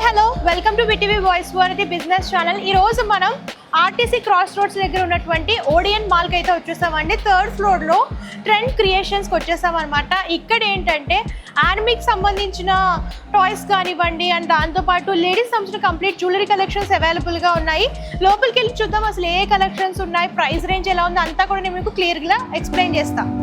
Hello welcome to BTV voice over the business channel. ఈ రోజు మనం ఆర్టీసీ క్రాస్ రోడ్స్ దగ్గర ఉన్నటువంటి ఓడియన్ మాల్కి అయితే వచ్చేసామండి. 3rd ఫ్లోర్లో ట్రెండ్ క్రియేషన్స్కి వచ్చేసామన్నమాట. ఇక్కడ ఏంటంటే యానిమిక్ సంబంధించిన టాయ్స్ కానివ్వండి అండ్ దాంతోపాటు లేడీస్ సంబంధించిన కంప్లీట్ జ్యువెలరీ కలెక్షన్స్ అవైలబుల్గా ఉన్నాయి. లోపలికి వెళ్ళి చూద్దాం అసలు ఏ కలెక్షన్స్ ఉన్నాయి, ప్రైస్ రేంజ్ ఎలా ఉంది అంతా కూడా నేను మీకు క్లియర్గా ఎక్స్ప్లెయిన్ చేస్తాను.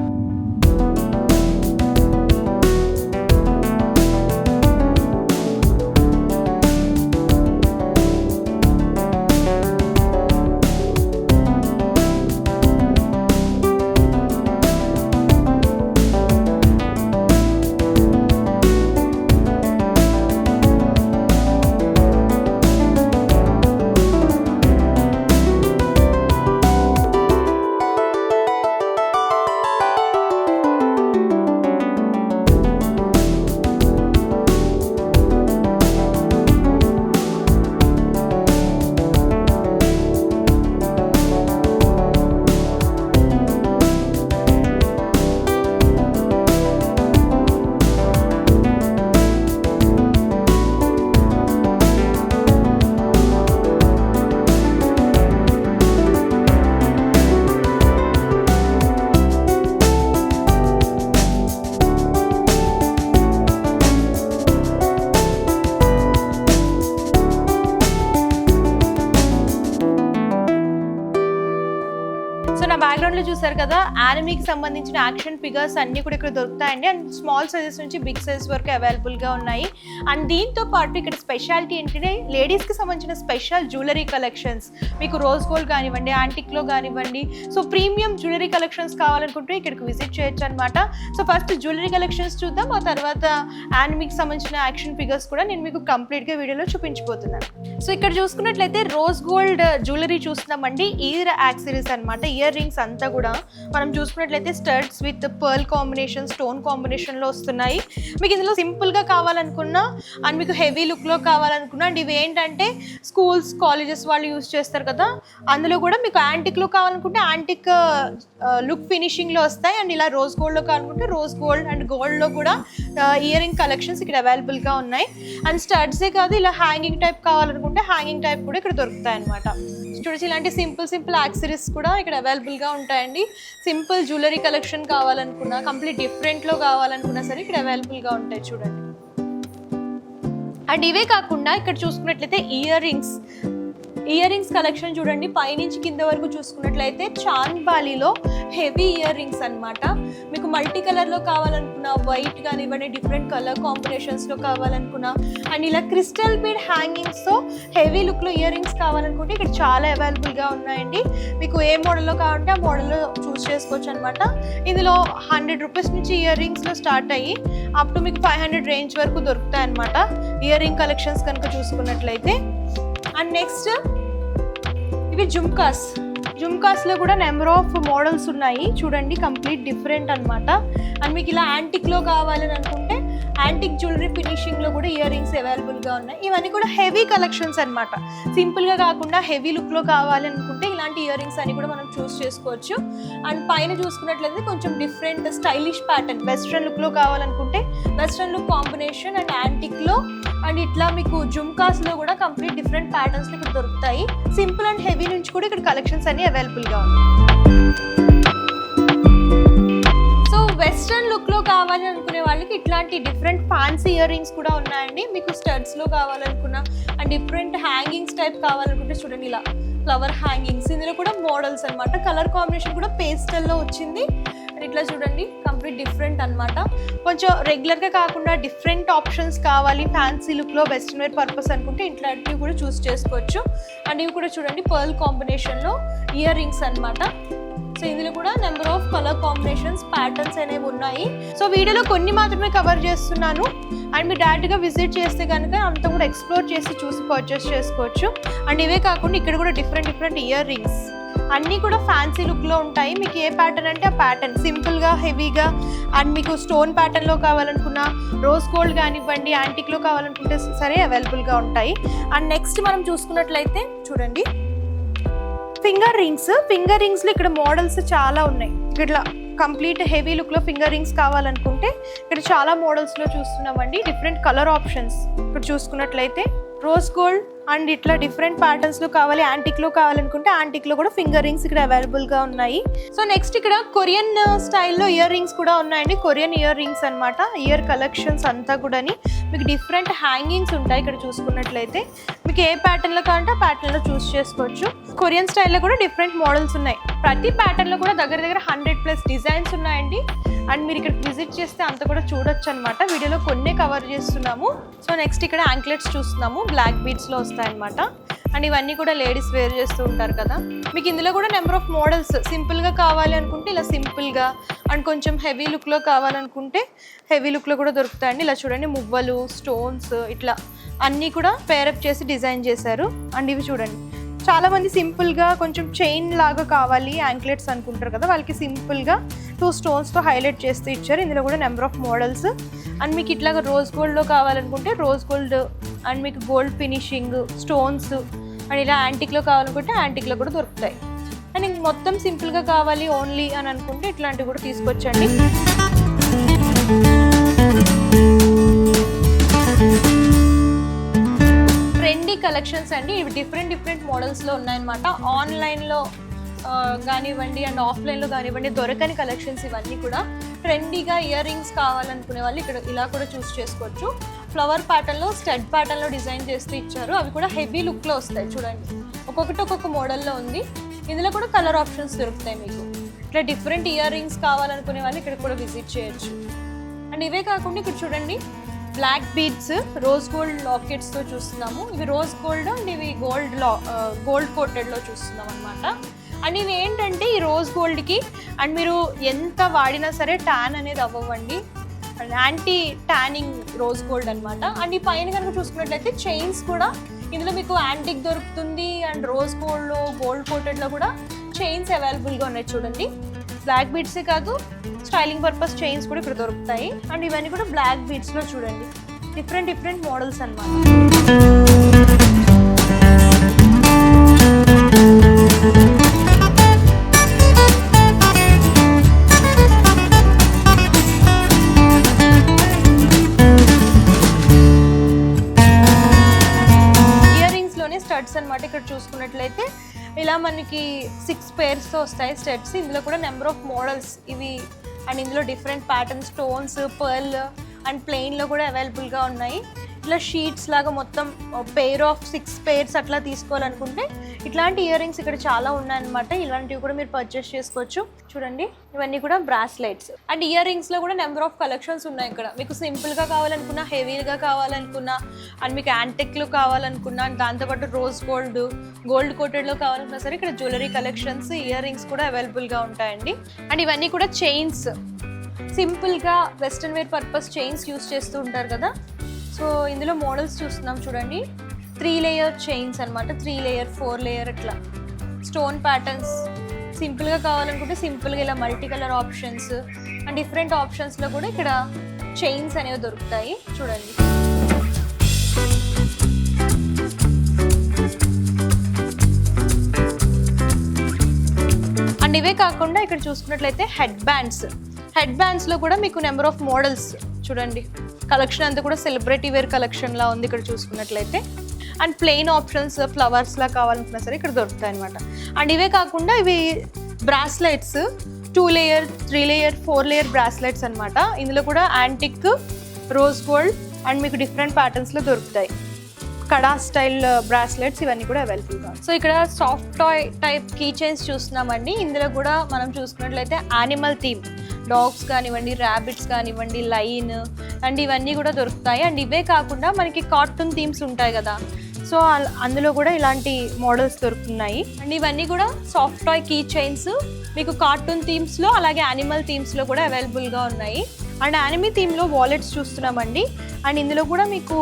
సో నా బ్యాక్గ్రౌండ్లో చూసారు కదా, యానిమికి సంబంధించిన యాక్షన్ ఫిగర్స్ అన్నీ కూడా ఇక్కడ దొరుకుతాయండి. అండ్ స్మాల్ సైజెస్ నుంచి బిగ్ సైజ్ వరకు అవైలబుల్గా ఉన్నాయి. అండ్ దీంతో పాటు ఇక్కడ స్పెషాలిటీ ఏంటంటే లేడీస్కి సంబంధించిన స్పెషల్ జ్యువెలరీ కలెక్షన్స్, మీకు రోజ్ గోల్డ్ కానివ్వండి, యాంటిక్లో కానివ్వండి, సో ప్రీమియం జ్యువెలరీ కలెక్షన్స్ కావాలనుకుంటే ఇక్కడికి విజిట్ చేయొచ్చు అనమాట. సో ఫస్ట్ జ్యువెలరీ కలెక్షన్స్ చూద్దాం, ఆ తర్వాత యానిమికి సంబంధించిన యాక్షన్ ఫిగర్స్ కూడా నేను మీకు కంప్లీట్గా వీడియోలో చూపించబోతున్నాను. సో ఇక్కడ చూసుకున్నట్లయితే రోజ్ గోల్డ్ జ్యువెలరీ చూస్తున్నామండి. ఇయర్ యాక్సెసరీస్ అనమాట. ఇయర్ రింగ్స్ అంతా కూడా మనం చూసుకున్నట్లయితే studs with pearl combination, stone కాంబినేషన్లో వస్తున్నాయి. మీకు ఇందులో సింపుల్గా కావాలనుకున్నా అండ్ మీకు హెవీ లుక్లో కావాలనుకున్నా, అండ్ ఇవి ఏంటంటే స్కూల్స్ కాలేజెస్ వాళ్ళు యూజ్ చేస్తారు కదా, అందులో కూడా మీకు యాంటిక్లో కావాలనుకుంటే యాంటిక్ లుక్ ఫినిషింగ్లో వస్తాయి. అండ్ ఇలా రోజ్ గోల్డ్లో కావాలనుకుంటే రోజ్ గోల్డ్ అండ్ గోల్డ్లో కూడా ఇయర్ రింగ్ కలెక్షన్స్ ఇక్కడ అవైలబుల్గా ఉన్నాయి. అండ్ స్టడ్సే కాదు, ఇలా హ్యాంగింగ్ టైప్ కావాలనుకుంటే హ్యాంగింగ్ టైప్ కూడా ఇక్కడ దొరుకుతాయి అనమాట. చూడొచ్చు, ఇలాంటి సింపుల్ యాక్సెసరీస్ కూడా ఇక్కడ అవైలబుల్గా ఉంటాయండి. సింపుల్ జ్యువెలరీ కలెక్షన్ కావాలనుకున్నా, కంప్లీట్ డిఫరెంట్లో కావాలనుకున్నా సరే ఇక్కడ అవైలబుల్గా ఉంటాయి చూడండి. అండ్ ఇవే కాకుండా ఇక్కడ చూసుకున్నట్లయితే ఇయర్ రింగ్స్ కలెక్షన్ చూడండి. పైనుంచి కింద వరకు చూసుకున్నట్లయితే చాంద్ బాలీలో హెవీ ఇయర్ రింగ్స్ అనమాట. మీకు మల్టీ కలర్లో కావాలనుకున్నా, వైట్ కానివ్వండి, డిఫరెంట్ కలర్ కాంబినేషన్స్లో కావాలనుకున్నా, అండ్ ఇలా క్రిస్టల్ బీడ్ హ్యాంగింగ్స్తో హెవీ లుక్లో ఇయర్ రింగ్స్ కావాలనుకుంటే ఇక్కడ చాలా అవైలబుల్గా ఉన్నాయండి. మీకు ఏ మోడల్లో కావాలంటే ఆ మోడల్లో చూస్ చేసుకోవచ్చు అనమాట. ఇందులో 100 రూపీస్ నుంచి ఇయర్ రింగ్స్లో స్టార్ట్ అయ్యి అప్ టు మీకు 500 రేంజ్ వరకు దొరుకుతాయి అనమాట ఇయర్ రింగ్ కలెక్షన్స్ కనుక చూసుకున్నట్లయితే. అండ్ నెక్స్ట్ ఇవి జుమ్కాస్లో కూడా నెంబర్ ఆఫ్ మోడల్స్ ఉన్నాయి చూడండి, కంప్లీట్ డిఫరెంట్ అనమాట. అండ్ మీకు ఇలా యాంటిక్లో కావాలని అనుకుంటే యాంటిక్ జ్యువెలరీ ఫినిషింగ్లో కూడా ఇయర్ రింగ్స్ అవైలబుల్గా ఉన్నాయి. ఇవన్నీ కూడా హెవీ కలెక్షన్స్ అనమాట. సింపుల్గా కాకుండా హెవీ లుక్లో కావాలి అనుకుంటే ఇలాంటి ఇయర్ రింగ్స్ అన్ని కూడా మనం చూస్ చేసుకోవచ్చు. అండ్ పైన చూసుకున్నట్లయితే కొంచెం డిఫరెంట్ స్టైలిష్ ప్యాటర్న్, వెస్ట్రన్ లుక్లో కావాలనుకుంటే వెస్ట్రన్ లుక్ కాంబినేషన్ అండ్ యాంటిక్లో, అండ్ ఇట్లా మీకు జుమ్కాస్లో కూడా కంప్లీట్ డిఫరెంట్ ప్యాటర్న్స్లో ఇక్కడ దొరుకుతాయి. సింపుల్ అండ్ హెవీ నుంచి కూడా ఇక్కడ కలెక్షన్స్ అన్ని అవైలబుల్గా ఉన్నాయి. సో వెస్ట్రన్ లుక్లో కావాలి అనుకునే వాళ్ళకి ఇట్లాంటి డిఫరెంట్ ఫ్యాన్సీ ఇయర్ రింగ్స్ కూడా ఉన్నాయండి. మీకు స్టడ్స్లో కావాలనుకున్నా అండ్ డిఫరెంట్ హ్యాంగింగ్స్ టైప్ కావాలనుకుంటే చూడండి, ఇలా ఫ్లవర్ హ్యాంగింగ్స్, ఇందులో కూడా మోడల్స్ అనమాట. కలర్ కాంబినేషన్ కూడా పేస్టల్లో వచ్చింది. అండ్ ఇట్లా చూడండి, కంప్లీట్ డిఫరెంట్ అనమాట. కొంచెం రెగ్యులర్గా కాకుండా డిఫరెంట్ ఆప్షన్స్ కావాలి, ఫ్యాన్సీ లుక్లో వెస్ట్రన్ వేర్ పర్పస్ అనుకుంటే ఇట్లాంటివి కూడా చూస్ చేసుకోవచ్చు. అండ్ ఇవి కూడా చూడండి పర్ల్ కాంబినేషన్లో ఇయర్ రింగ్స్ అనమాట. సో ఇందులో కూడా number of colour combinations, patterns అనేవి ఉన్నాయి. సో వీడియోలో కొన్ని మాత్రమే కవర్ చేస్తున్నాను. అండ్ మీరు డైరెక్ట్గా విజిట్ చేస్తే కనుక అంతా కూడా ఎక్స్ప్లోర్ చేసి చూసి పర్చేస్ చేసుకోవచ్చు. అండ్ ఇవే కాకుండా ఇక్కడ కూడా డిఫరెంట్ ఇయర్ రింగ్స్ అన్నీ కూడా ఫ్యాన్సీ లుక్లో ఉంటాయి. మీకు ఏ ప్యాటర్న్ అంటే ఆ ప్యాటర్న్, సింపుల్గా హెవీగా అండ్ మీకు స్టోన్ ప్యాటర్న్లో కావాలనుకున్నా, రోజ్ గోల్డ్ కానివ్వండి, యాంటిక్లో కావాలనుకుంటే సరే అవైలబుల్గా ఉంటాయి. అండ్ నెక్స్ట్ మనం చూసుకున్నట్లయితే చూడండి ఫింగర్ రింగ్స్లో ఇక్కడ మోడల్స్ చాలా ఉన్నాయి. ఇట్లా కంప్లీట్ హెవీ లుక్లో ఫింగర్ రింగ్స్ కావాలనుకుంటే ఇక్కడ చాలా మోడల్స్లో చూస్తున్నామండి. డిఫరెంట్ కలర్ ఆప్షన్స్ ఇక్కడ చూసుకున్నట్లయితే రోజ్ గోల్డ్ అండ్ ఇట్లా డిఫరెంట్ ప్యాటర్న్స్లో కావాలి, యాంటిక్లో కావాలనుకుంటే యాంటిక్లో కూడా ఫింగర్ రింగ్స్ ఇక్కడ అవైలబుల్గా ఉన్నాయి. సో నెక్స్ట్ ఇక్కడ కొరియన్ స్టైల్లో ఇయర్ రింగ్స్ కూడా ఉన్నాయండి. కొరియన్ ఇయర్ రింగ్స్ అనమాట. ఇయర్ కలెక్షన్స్ అంతా కూడా మీకు డిఫరెంట్ హ్యాంగింగ్స్ ఉంటాయి. ఇక్కడ చూసుకున్నట్లయితే మీకు ఏ ప్యాటర్న్లో కావాలంటే ఆ ప్యాటర్న్లో చూస్ చేసుకోవచ్చు. కొరియన్ స్టైల్లో కూడా డిఫరెంట్ మోడల్స్ ఉన్నాయి. ప్రతి ప్యాటర్న్లో కూడా దగ్గర 100+ డిజైన్స్ ఉన్నాయండి. అండ్ మీరు ఇక్కడ విజిట్ చేస్తే అంత కూడా చూడొచ్చు అనమాట. వీడియోలో కొన్నే కవర్ చేస్తున్నాము. సో నెక్స్ట్ ఇక్కడ యాంక్లెట్స్ చూస్తున్నాము, బ్లాక్ బీడ్స్లో వస్తాయన్నమాట. అండ్ ఇవన్నీ కూడా లేడీస్ వేర్ చేస్తూ ఉంటారు కదా. మీకు ఇందులో కూడా నెంబర్ ఆఫ్ మోడల్స్, సింపుల్గా కావాలి అనుకుంటే ఇలా సింపుల్గా, అండ్ కొంచెం హెవీ లుక్లో కావాలనుకుంటే హెవీ లుక్లో కూడా దొరుకుతాయండి. ఇలా చూడండి, మువ్వలు, స్టోన్స్ ఇట్లా అన్నీ కూడా పేరప్ చేసి డిజైన్ చేశారు. అండ్ ఇవి చూడండి, చాలామంది సింపుల్గా కొంచెం చైన్ లాగా కావాలి యాంక్లెట్స్ అనుకుంటారు కదా, వాళ్ళకి సింపుల్గా 2 స్టోన్స్తో హైలైట్ చేస్తూ ఇచ్చారు. ఇందులో కూడా నెంబర్ ఆఫ్ మోడల్స్. అండ్ మీకు ఇట్లాగా రోజ్ గోల్డ్లో కావాలనుకుంటే రోజ్ గోల్డ్, అండ్ మీకు గోల్డ్ ఫినిషింగ్ స్టోన్స్, అండ్ ఇలా యాంటిక్లో కావాలనుకుంటే యాంటిక్లో కూడా దొరుకుతాయి. అండ్ ఇంక మొత్తం సింపుల్గా కావాలి ఓన్లీ అని అనుకుంటే ఇట్లాంటివి కూడా తీసుకొచ్చండి. ట్రెండీ కలెక్షన్స్ అండి. ఇవి డిఫరెంట్ మోడల్స్లో ఉన్నాయన్నమాట. ఆన్లైన్లో కానివ్వండి అండ్ ఆఫ్లైన్లో కానివ్వండి దొరకని కలెక్షన్స్ ఇవన్నీ కూడా. ట్రెండీగా ఇయర్ రింగ్స్ కావాలనుకునే వాళ్ళు ఇక్కడ ఇలా కూడా చూస్ చేసుకోవచ్చు. ఫ్లవర్ ప్యాటర్న్లో, స్టడ్ ప్యాటర్న్లో డిజైన్ చేస్తూ ఇచ్చారు. అవి కూడా హెవీ లుక్లో వస్తాయి. చూడండి, ఒక్కొక్క మోడల్లో ఉంది. ఇందులో కూడా కలర్ ఆప్షన్స్ దొరుకుతాయి మీకు. ఇట్లా డిఫరెంట్ ఇయర్ రింగ్స్ కావాలనుకునే వాళ్ళు ఇక్కడ కూడా విజిట్ చేయొచ్చు. అండ్ ఇవే కాకుండా ఇక్కడ చూడండి, బ్లాక్ బీడ్స్ రోజ్ గోల్డ్ లాకెట్స్తో చూస్తున్నాము. ఇవి రోజ్ గోల్డ్ అండ్ ఇవి గోల్డ్ కోటెడ్లో చూస్తున్నాం అనమాట. అండ్ ఇవి ఏంటంటే ఈ రోజ్ గోల్డ్కి అండ్ మీరు ఎంత వాడినా సరే ట్యాన్ అనేది అవ్వండి. యాంటీ ట్యానింగ్ రోజ్ గోల్డ్ అనమాట. అండ్ ఈ పైన కనుక చూసుకున్నట్లయితే చైన్స్ కూడా ఇందులో మీకు యాంటిక్ దొరుకుతుంది. అండ్ రోజ్ గోల్డ్లో, గోల్డ్ కోటెడ్లో కూడా చైన్స్ అవైలబుల్గా ఉన్నాయి. చూడండి, బ్లాక్ బీడ్సే కాదు, స్టైలింగ్ పర్పస్ చైన్స్ కూడా ఇక్కడ దొరుకుతాయి. అండ్ ఇవన్నీ కూడా బ్లాక్ బీడ్స్లో చూడండి, డిఫరెంట్ మోడల్స్ అన్నమాట. ఇయర్ రింగ్స్లోనే స్టడ్స్ అనమాట. ఇక్కడ చూసుకున్నట్లయితే ఇలా మనకి 6 పేర్స్తో వస్తాయి స్టెట్స్. ఇందులో కూడా నెంబర్ ఆఫ్ మోడల్స్ ఇవి. అండ్ ఇందులో different pattern, stones, pearl and ప్లెయిన్లో కూడా అవైలబుల్గా ఉన్నాయి. ఇట్లా షీట్స్ లాగా మొత్తం పెయిర్ ఆఫ్ 6 పేర్స్ అట్లా తీసుకోవాలనుకుంటే ఇట్లాంటి ఇయర్ రింగ్స్ ఇక్కడ చాలా ఉన్నాయన్నమాట. ఇలాంటివి కూడా మీరు పర్చేస్ చేసుకోవచ్చు. చూడండి, ఇవన్నీ కూడా బ్రాస్లెట్స్. అండ్ ఇయర్ రింగ్స్లో కూడా నెంబర్ ఆఫ్ కలెక్షన్స్ ఉన్నాయి ఇక్కడ. మీకు సింపుల్గా కావాలనుకున్నా, హెవీగా కావాలనుకున్నా, అండ్ మీకు యాంటిక్లో కావాలనుకున్నా, దాంతోపాటు రోజ్ గోల్డ్ కోటెడ్లో కావాలనుకున్నా సరే ఇక్కడ జ్యువెలరీ కలెక్షన్స్, ఇయర్ రింగ్స్ కూడా అవైలబుల్గా ఉంటాయండి. అండ్ ఇవన్నీ కూడా చైన్స్, సింపుల్గా western wear purpose chains use చేస్తూ ఉంటారు కదా. సో ఇందులో మోడల్స్ చూస్తున్నాం చూడండి, 3 లేయర్ చైన్స్ అనమాట. 3 లేయర్, 4 లేయర్ అట్లా స్టోన్ ప్యాటర్న్స్. సింపుల్గా కావాలనుకుంటే సింపుల్గా ఇలా multi colour options and different ఆప్షన్స్లో కూడా ఇక్కడ చైన్స్ అనేవి దొరుకుతాయి. చూడండి, అండ్ ఇవే కాకుండా ఇక్కడ చూసుకున్నట్లయితే హెడ్ బ్యాండ్స్లో కూడా మీకు నెంబర్ ఆఫ్ మోడల్స్ చూడండి. కలెక్షన్ అంతా కూడా సెలబ్రిటీ వేర్ కలెక్షన్లా ఉంది ఇక్కడ చూసుకున్నట్లయితే. అండ్ ప్లెయిన్ ఆప్షన్స్, ఫ్లవర్స్లా కావాలనుకున్నా సరే ఇక్కడ దొరుకుతాయి అనమాట. అండ్ ఇవే కాకుండా ఇవి bracelets 2 layer, 3 layer, 4 layer bracelets అనమాట. ఇందులో కూడా యాంటిక్, రోజ్ గోల్డ్ అండ్ మీకు డిఫరెంట్ ప్యాటర్న్స్లో దొరుకుతాయి. కడా స్టైల్ బ్రాస్లెట్స్ ఇవన్నీ కూడా అవైలబుల్గా. సో ఇక్కడ soft toy type key chains చూస్తున్నామండి. ఇందులో కూడా మనం చూసుకున్నట్లయితే యానిమల్ థీమ్, డాగ్స్ కానివ్వండి, ర్యాబిట్స్ కానివ్వండి, లైన్ అండ్ ఇవన్నీ కూడా దొరుకుతాయి. అండ్ ఇవే కాకుండా మనకి కార్టూన్ థీమ్స్ ఉంటాయి కదా, సో అందులో కూడా ఇలాంటి మోడల్స్ దొరుకుతున్నాయి. అండ్ ఇవన్నీ కూడా సాఫ్ట్ టాయ్ కీ చైన్స్ మీకు కార్టూన్ థీమ్స్లో అలాగే యానిమల్ థీమ్స్లో కూడా అవైలబుల్గా ఉన్నాయి. అండ్ యానిమీ థీమ్లో వాలెట్స్ చూస్తున్నామండి. అండ్ ఇందులో కూడా మీకు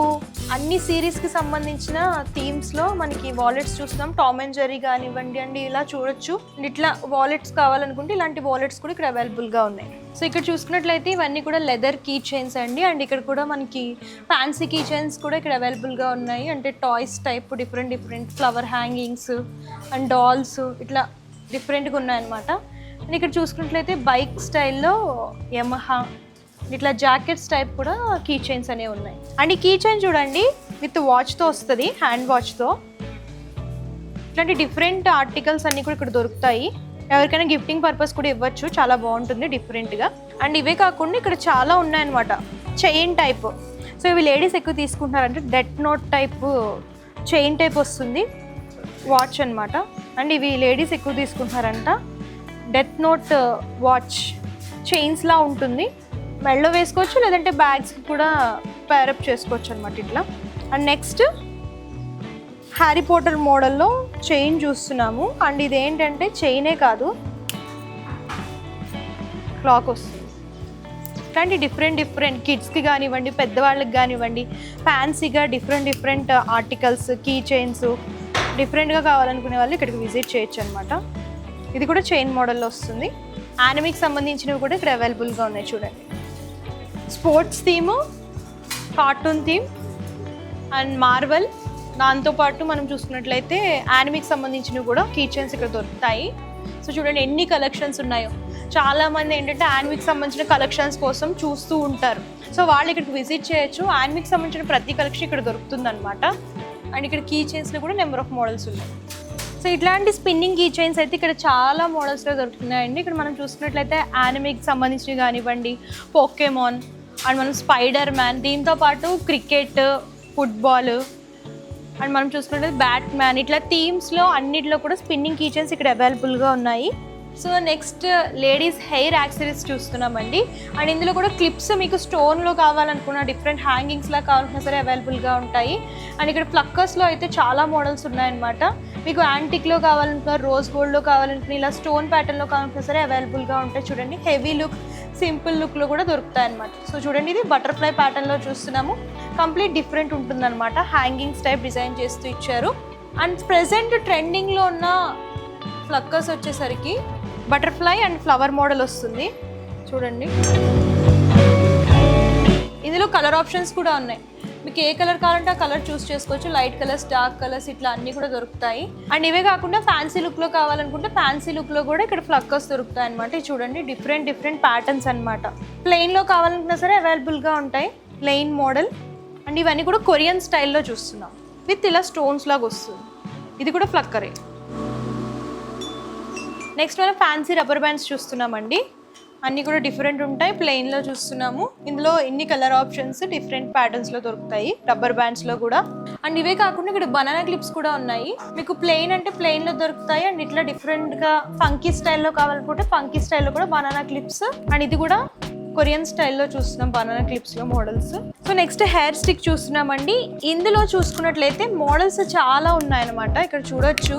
అన్ని సిరీస్కి సంబంధించిన థీమ్స్లో మనకి వాలెట్స్ చూస్తున్నాం. టామ్ అండ్ జెర్రీ కానివ్వండి అండి, ఇలా చూడొచ్చు. అండ్ ఇట్లా వాలెట్స్ కావాలనుకుంటే ఇలాంటి వాలెట్స్ కూడా ఇక్కడ అవైలబుల్గా ఉన్నాయి. సో ఇక్కడ చూసుకున్నట్లయితే ఇవన్నీ కూడా లెదర్ కీ చైన్స్ అండి. అండ్ ఇక్కడ కూడా మనకి ఫ్యాన్సీ కీ చైన్స్ కూడా ఇక్కడ అవైలబుల్గా ఉన్నాయి. అంటే toys type different flower hangings and dolls ఇట్లా డిఫరెంట్గా ఉన్నాయన్నమాట. అండ్ ఇక్కడ చూసుకున్నట్లయితే బైక్ స్టైల్లో యమహా, ఇట్లా జాకెట్స్ టైప్ కూడా కీ చైన్స్ అనేవి ఉన్నాయి. అండ్ ఈ కీ చైన్ చూడండి విత్ వాచ్తో వస్తుంది, హ్యాండ్ వాచ్తో. ఇట్లాంటి డిఫరెంట్ ఆర్టికల్స్ అన్నీ కూడా ఇక్కడ దొరుకుతాయి. ఎవరికైనా గిఫ్టింగ్ పర్పస్ కూడా ఇవ్వచ్చు, చాలా బాగుంటుంది డిఫరెంట్గా. అండ్ ఇవే కాకుండా ఇక్కడ చాలా ఉన్నాయన్నమాట చైన్ టైప్. సో ఇవి లేడీస్ ఎక్కువ తీసుకుంటున్నారంటే death note type chain type వస్తుంది వాచ్ అనమాట. అండ్ ఇవి లేడీస్ ఎక్కువ తీసుకుంటున్నారంట. డెత్ నోట్ వాచ్ చైన్స్లా ఉంటుంది, మెడలో వేసుకోవచ్చు లేదంటే బ్యాగ్స్కి కూడా పేరప్ చేసుకోవచ్చు అనమాట ఇట్లా. అండ్ నెక్స్ట్ హ్యారీ పోటర్ మోడల్లో చైన్ చూస్తున్నాము. అండ్ ఇది ఏంటంటే చైనే కాదు, క్లాక్ వస్తుంది. ఇట్లాంటి డిఫరెంట్ కిడ్స్కి కానివ్వండి, పెద్దవాళ్ళకి కానివ్వండి, ఫ్యాన్సీగా డిఫరెంట్ ఆర్టికల్స్, కీ చైన్స్ డిఫరెంట్గా కావాలనుకునే వాళ్ళు ఇక్కడికి విజిట్ చేయొచ్చు అనమాట. ఇది కూడా చైన్ మోడల్లో వస్తుంది. యానిమీకి సంబంధించినవి కూడా ఇక్కడ అవైలబుల్గా ఉన్నాయి చూడండి. Sports theme, cartoon theme and Marvel. దాంతోపాటు మనం చూసుకున్నట్లయితే యానిమీకి సంబంధించినవి కూడా కీ చైన్స్ ఇక్కడ దొరుకుతాయి. సో చూడండి ఎన్ని కలెక్షన్స్ ఉన్నాయో. చాలామంది ఏంటంటే యానిమీకి సంబంధించిన కలెక్షన్స్ కోసం చూస్తూ ఉంటారు. సో వాళ్ళు ఇక్కడికి విజిట్ చేయొచ్చు. యానిమీకి సంబంధించిన ప్రతి కలెక్షన్ ఇక్కడ దొరుకుతుంది అనమాట. అండ్ ఇక్కడ కీ చైన్స్లో కూడా నెంబర్ ఆఫ్ మోడల్స్ ఉన్నాయి. సో ఇట్లాంటి స్పిన్నింగ్ కీ చైన్స్ అయితే ఇక్కడ చాలా మోడల్స్లో దొరుకుతున్నాయండి. ఇక్కడ మనం చూసుకున్నట్లయితే యానిమీకి సంబంధించినవి కానివ్వండి, పోకెమాన్ అండ్ మనం స్పైడర్ మ్యాన్, దీంతో పాటు క్రికెట్, ఫుట్బాల్ అండ్ మనం చూసుకున్నట్లయితే బ్యాట్మ్యాన్, ఇట్లా థీమ్స్లో అన్నిట్లో కూడా స్పిన్నింగ్ కీ చైన్స్ ఇక్కడ అవైలబుల్గా ఉన్నాయి. So next ladies hair accessories చూస్తున్నామండి. అండ్ ఇందులో కూడా క్లిప్స్ మీకు స్టోన్లో కావాలనుకున్న, డిఫరెంట్ హ్యాంగింగ్స్లా కావాలన్నా సరే అవైలబుల్గా ఉంటాయి. అండ్ ఇక్కడ ఫ్లక్కర్స్లో అయితే చాలా మోడల్స్ ఉన్నాయన్నమాట. మీకు యాంటిక్లో కావాలనుకున్న, రోజ్ గోల్డ్లో కావాలనుకున్న, ఇలా స్టోన్ ప్యాటర్న్లో కావాలనుకున్నా సరే అవైలబుల్గా ఉంటాయి చూడండి. హెవీ లుక్, సింపుల్ లుక్లో కూడా దొరుకుతాయి అనమాట. సో చూడండి ఇది బటర్ఫ్లై ప్యాటర్న్లో చూస్తున్నాము. కంప్లీట్ డిఫరెంట్ ఉంటుందన్నమాట. హ్యాంగింగ్స్ టైప్ డిజైన్ చేస్తూ ఇచ్చారు. అండ్ ప్రెజెంట్ ట్రెండింగ్లో ఉన్న ఫ్లక్కర్స్ వచ్చేసరికి బటర్ఫ్లై అండ్ ఫ్లవర్ మోడల్ వస్తుంది చూడండి. ఇందులో కలర్ ఆప్షన్స్ కూడా ఉన్నాయి. మీకు ఏ కలర్ కావాలంటే ఆ కలర్ చూస్ చేసుకోవచ్చు. లైట్ కలర్స్, డార్క్ కలర్స్ ఇట్లా అన్నీ కూడా దొరుకుతాయి. అండ్ ఇవే కాకుండా ఫ్యాన్సీ లుక్లో కావాలనుకుంటే ఫ్యాన్సీ లుక్లో కూడా ఇక్కడ ఫ్లక్కర్స్ దొరుకుతాయి అనమాట. ఇది చూడండి డిఫరెంట్ ప్యాటర్న్స్ అనమాట. ప్లెయిన్లో కావాలనుకున్నా సరే అవైలబుల్గా ఉంటాయి, ప్లెయిన్ మోడల్. అండ్ ఇవన్నీ కూడా కొరియన్ స్టైల్లో చూస్తున్నాం విత్ ఇలా స్టోన్స్ లాగా వస్తుంది. ఇది కూడా ఫ్లక్కరే. నెక్స్ట్ మనం ఫ్యాన్సీ రబ్బర్ బ్యాండ్స్ చూస్తున్నామండి. అన్నీ కూడా డిఫరెంట్ ఉంటాయి. ప్లెయిన్లో చూస్తున్నాము. ఇందులో ఎన్ని కలర్ ఆప్షన్స్ డిఫరెంట్ ప్యాటర్న్స్లో దొరుకుతాయి రబ్బర్ బ్యాండ్స్లో కూడా. అండ్ ఇవే కాకుండా ఇక్కడ బనానా క్లిప్స్ కూడా ఉన్నాయి. మీకు ప్లెయిన్ అంటే ప్లెయిన్లో దొరుకుతాయి. అండ్ ఇట్లా డిఫరెంట్గా ఫంకీ స్టైల్లో కావాలనుకుంటే ఫంకీ స్టైల్లో కూడా బనానా క్లిప్స్. అండ్ ఇది కూడా కొరియన్ స్టైల్లో చూస్తున్నాం బనానా క్లిప్స్లో మోడల్స్. సో నెక్స్ట్ హెయిర్ స్టిక్ చూస్తున్నామండి. ఇందులో చూసుకున్నట్లయితే మోడల్స్ చాలా ఉన్నాయన్నమాట. ఇక్కడ చూడొచ్చు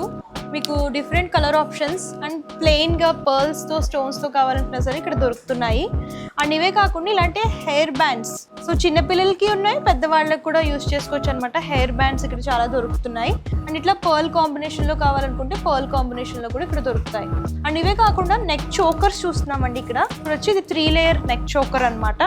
మీకు డిఫరెంట్ కలర్ ఆప్షన్స్. అండ్ ప్లెయిన్గా పర్ల్స్తో, స్టోన్స్తో కావాలనుకున్నా సరే ఇక్కడ దొరుకుతున్నాయి. అండ్ ఇవే కాకుండా ఇలాంటి హెయిర్ బ్యాండ్స్, సో చిన్నపిల్లలకి ఉన్నాయి, పెద్దవాళ్ళకి కూడా యూస్ చేసుకోవచ్చు అనమాట. హెయిర్ బ్యాండ్స్ ఇక్కడ చాలా దొరుకుతున్నాయి. అండ్ ఇట్లా పర్ల్ కాంబినేషన్లో కావాలనుకుంటే పర్ల్ కాంబినేషన్లో కూడా ఇక్కడ దొరుకుతాయి. అండ్ ఇవే కాకుండా నెక్ చోకర్స్ చూస్తున్నామండి. ఇక్కడ వచ్చి ఇది 3 లేయర్ నెక్ చోకర్ అనమాట.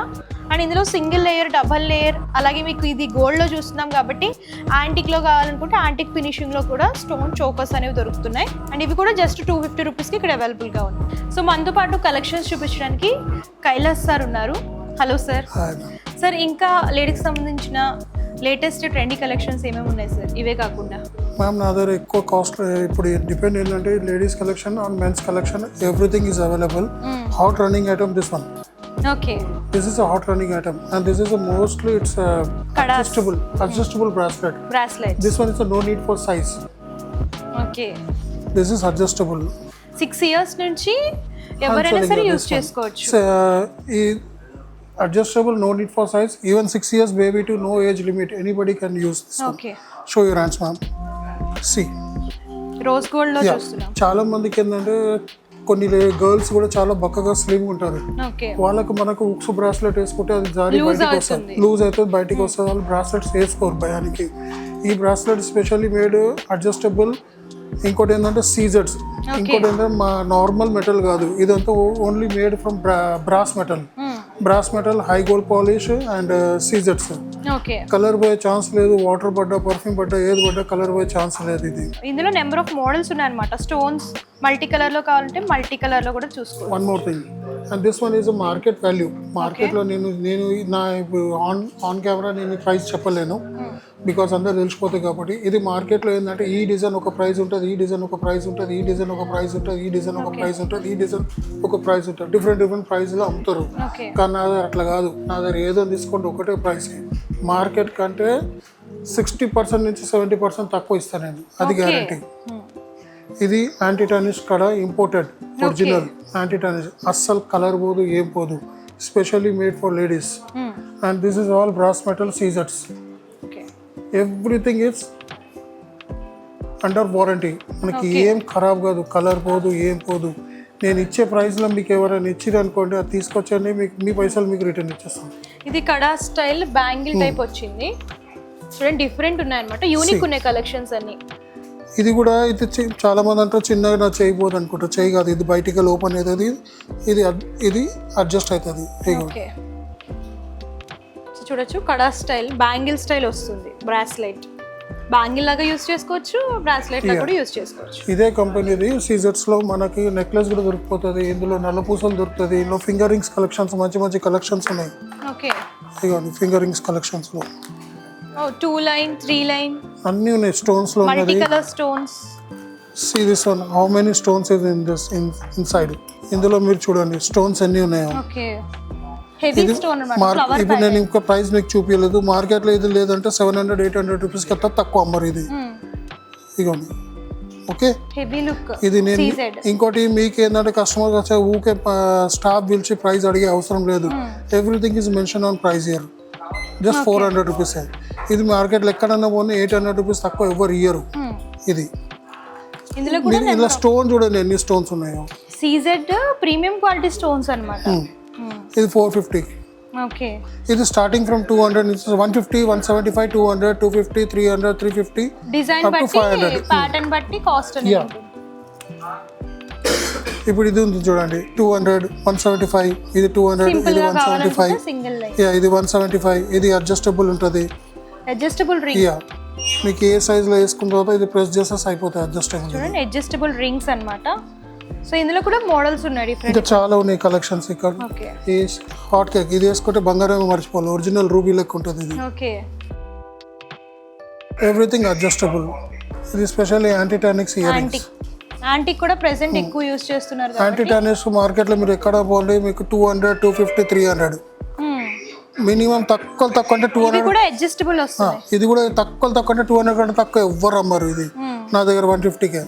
అండ్ ఇందులో సింగిల్ లేయర్, డబల్ లేయర్, అలాగే మీకు ఇది గోల్డ్లో చూస్తున్నాం కాబట్టి యాంటిక్లో కావాలనుకుంటే యాంటిక్ ఫినిషింగ్లో కూడా స్టోన్ చోకర్స్ అనేవి దొరుకుతున్నాయి. అండ్ ఇవి కూడా జస్ట్ 250 రూపీస్కి ఇక్కడ అవైలబుల్గా ఉన్నాయి. సో మనతో పాటు కలెక్షన్స్ చూపించడానికి కైలాస్ సార్ ఉన్నారు. Hello sir. సార్ ఇంకా లేడీస్కి సంబంధించిన లేటెస్ట్ ట్రెండీ కలెక్షన్స్ ఏమేమి ఉన్నాయి సార్ ఇవే కాకుండా? మ్యామ్ నా దగ్గర ఎక్కువ కాస్ట్ ఇప్పుడు డిపెండ్ ఏంటంటే ladies collection and men's collection everything is available. Hot running item this one. Okay. This is a hot running item and this is a mostly it's a adjustable bracelet. This one is a no need for size. Okay. This is adjustable. 6 years నుంచి ఎవరైనా సరే use చేసుకోవచ్చు. Adjustable, no need for size. Even 6 years baby to no age limit. Anybody can use this. Okay. One. Show your hands, ma'am. See. Rose gold లో చూస్తున్నాం. చాలా మందికి ఏంటంటే కొన్ని గర్ల్స్ కూడా చాలా బక్కగా స్లిమ్ ఉంటారు. వాళ్ళకు మనకు ఉక్స్ బ్రాస్లెట్ వేసుకుంటే అది జారి బయటకు వస్తుంది, లూజ్ అయితే బయటకు వస్తుంది. వాళ్ళు బ్రాస్లెట్స్ వేసుకోరు భయానికి. ఈ బ్రాస్లెట్ స్పెషల్లీ మేడ్ అడ్జస్టబుల్. ఇంకోటి ఏంటంటే సీజర్స్. ఇంకోటి ఏంటంటే మా నార్మల్ మెటల్ కాదు, ఇదంతా only made from brass metal. Brass metal, high gold polish and scissors. Colour పోయే ఛాన్స్ లేదు. వాటర్ పడ్డా, పర్ఫ్యూమ్ పడ్డా, ఏది పడ్డా కలర్ పోయే ఛాన్స్ లేదు. ఇది ఇందులో నెంబర్ ఆఫ్ మోడల్స్ ఉన్నాయి అన్నమాట. స్టోన్స్ మల్టీ కలర్ లో కావాలంటే మల్టీ కలర్ లో కూడా చూసుకోవచ్చు. One more thing, and this one is market value. మార్కెట్లో నేను నా ఆన్ కెమెరా నేను ప్రైస్ చెప్పలేను బికాస్ అందరు తెలిసిపోతాయి కాబట్టి. ఇది మార్కెట్లో ఏంటంటే ఈ డిజైన్ ఒక ప్రైస్ ఉంటుంది, ఈ డిజైన్ ఒక ప్రైస్ ఉంటుంది, ఈ డిజైన్ ఒక ప్రైస్ ఉంటుంది, ఈ డిజైన్ ఒక ప్రైస్ ఉంటుంది, ఈ డిజైన్ ఒక ప్రైస్ ఉంటుంది. డిఫరెంట్ ప్రైస్లో అమ్ముతారు. కానీ నా దగ్గర అట్లా కాదు. నా దగ్గర ఏదో తీసుకుంటే ఒకటే ప్రైస్. మార్కెట్ కంటే 60% నుంచి 70% తక్కువ ఇస్తాను నేను, అది గ్యారంటీ. ఇది anti tarnish kada imported original anti tarnish. అస్సలు కలర్ పోదు, ఏం పోదు. Specially made for ladies. And this is all brass metal scissors. Everything is under warranty. మనకి ఏం ఖరాబ్ కాదు, కలర్ పోదు, ఏం పోదు. నేను ఇచ్చే ప్రైస్లో మీకు ఎవరైనా ఇచ్చిరు అనుకోండి, అది తీసుకొచ్చండి, మీకు మీ పైసలు మీకు రిటర్న్ ఇచ్చేస్తాను. ఇది కడా స్టైల్ బ్యాంగిల్ టైప్ వచ్చింది. చూడండి, డిఫరెంట్ ఉన్నాయన్నమాట, యూనిక్ ఉన్నాయి కలెక్షన్స్ అన్ని. ఇది కూడా ఇది చాలా మంది అంటారు చిన్నగా నా చేయబోదు అనుకుంటారు. చేయి కాదు, ఇది బయటికి ఓపెన్ అవుతుంది, ఇది అడ్జస్ట్ అవుతుంది. చూడొచ్చు, కడా స్టైల్ బ్యాంగిల్ స్టైల్ వస్తుంది. బ్రాస్లెట్ బ్యాంగిల్ లాగా యూస్ చేసుకోవచ్చు, బ్రాస్లెట్ లాగా కూడా యూస్ చేసుకోవచ్చు. ఇదే కంపెనీది సీజర్స్ లో మనకి నెక్లెస్ కూడా దొరికిపోతుంది. ఇందులో నల్ల పూసలు దొరుకుతుంది. ఇందులో ఫింగర్ రింగ్స్ కలెక్షన్స్ మంచి కలెక్షన్స్ ఉన్నాయి. ఓకే, ఇదిగోండి ఫింగర్ రింగ్స్ కలెక్షన్స్ లో 2 లైన్ 3 లైన్ అన్ని ఉన్నాయి. స్టోన్స్ లో multi colour stones. See this one, how many stones is in this inside. ఇందులో మీరు చూడండి స్టోన్స్ ఎన్ని ఉన్నాయో. ఓకే, హెవీ స్టోన్ అన్నమాట. ఫ్లవర్ ఇప్పుడు నేను ఇంకా ప్రైస్ మీకు చూపించలేదు. మార్కెట్లో ఇది లేదంటే 700-800 రూపీస్ కన్నా తక్కువ అమ్మరు ఇది. ఇదిగోండి, ఓకే, హెవీ లుక్. ఇది నేను ఇంకోటి మీకు ఏంటంటే కస్టమర్ వచ్చే ఊకే స్టాఫ్ పిలిచి ప్రైస్ అడిగే అవసరం లేదు. Everything is mention on price year. Just 400 rupees. ఇది మార్కెట్లో ఎక్కడన్నా పోనీ 800 రూపీస్ తక్కువ ఎవరు ఇయ్యరు. ఇది ఇందులో స్టోన్ చూడండి ఎన్ని స్టోన్స్ ఉన్నాయో. సీజెడ్ ప్రీమియం క్వాలిటీ స్టోన్స్ అన్నమాట. ఇది 450. ఓకే, ఇది స్టార్టింగ్ ఫ్రమ్ 200 నుంచి 150, 175, 200, 250, 300, 350 డిజైన్ బట్టి ప్యాటర్న్ బట్టి కాస్ట్ అనేది ఉంటుంది. ఇప్పుడు ఇది ఉంది చూడండి 200, 175, ఇది 200, ఇది 175, ఇది 175. ఇది అడ్జస్టబుల్ ఉంటుంది. Adjustable ring. మీకు ఏ సైజ్ లో వేసుకున్న తర్వాత ఇది ప్రెస్ చేసేసి అయిపోతాయి. అడ్జస్టబుల్ చూడండి, అడ్జస్టబుల్ రింగ్స్ అన్నమాట. సో ఇందులో కూడా మోడల్స్ ఉన్నాయి డిఫరెంట్. ఇంకా చాలా ఉన్నాయి కలెక్షన్స్ ఇక్కడ. ఈ హాట్ కేక్ ఇది వేసుకుంటే బంగారం మర్చిపోవాలి. ఒరిజినల్ రూబీ లెక్క ఉంటుంది ఇది. Okay, everything adjustable. ఇది specially anti tonics earrings. Antique కూడా ప్రెజెంట్ ఎక్కువ యూస్ చేస్తున్నారు. యాంటీ టానిక్స్ మార్కెట్లో మీరు ఎక్కడ పోండి మీకు 200, 250, 300 మినిమం. తక్కువ అంటే 200 కూడా అడ్జస్టబుల్ వస్తుంది. ఇది కూడా తక్కువ అంటే 200 కంటే తక్కువ ఎవ్వరు అమ్మరు. ఇది నా దగ్గర 150కే.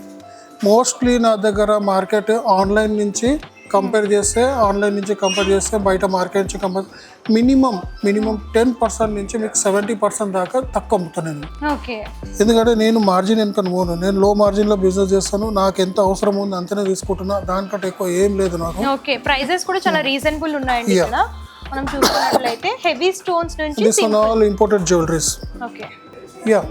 మోస్ట్లీ నా దగ్గర మార్కెట్ ఆన్లైన్ నుంచి కంపేర్ చేస్తే బయట మార్కెట్ నుంచి కంపేర్ మినిమం 10% నుంచి మీకు 70% దాకా తక్కువ అమ్ముతాను నేను. ఎందుకంటే నేను మార్జిన్ ఎందుకని పోను. నేను లో మార్జిన్లో బిజినెస్ చేస్తాను. నాకు ఎంత అవసరం ఉంది అంతనే తీసుకుంటున్నా. దానికంటే ఎక్కువ ఏం లేదు నాకు. ఓకే, ప్రైసెస్ కూడా చాలా రీజనబుల్ ఉన్నాయండి ఇక్కడ. మనం చూసుకున్నట్లయితే హెవీ స్టోన్స్ నుంచి this one all imported jewelleries. Okay, ya,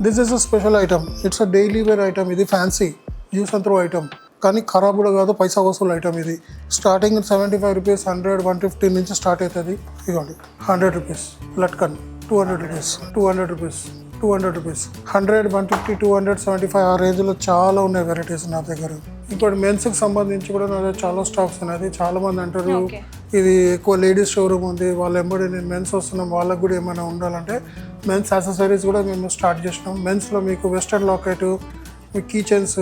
this is a special item. It's a daily wear item. ఇది fancy use and throw item, కానీ ఖరాబ్ కూడా కాదు, పైసా వసూలు ఐటమ్. ఇది స్టార్టింగ్ 75 రూపీస్, 100, 150 నుంచి స్టార్ట్ అవుతుంది. ఇదిగోండి 100 rupees latkan, 200 rupees, 200 rupees, 200 rupees, 100, 150, 275 ఆ రేంజ్లో చాలా ఉన్నాయి వెరైటీస్ నా దగ్గర. ఇంకోటి మెన్స్కి సంబంధించి కూడా నా దగ్గర చాలా స్టాక్స్ ఉన్నాయి. చాలా మంది అంటారు ఇది ఎక్కువ లేడీస్ షోరూమ్ ఉంది, వాళ్ళ ఎంబడి నేను మెన్స్ వస్తున్నాం, వాళ్ళకి కూడా ఏమైనా ఉండాలంటే మెన్స్ యాక్సెసరీస్ కూడా మేము స్టార్ట్ చేసినాం. మెన్స్లో మీకు వెస్టర్న్ లాకెట్, మీకు key chains,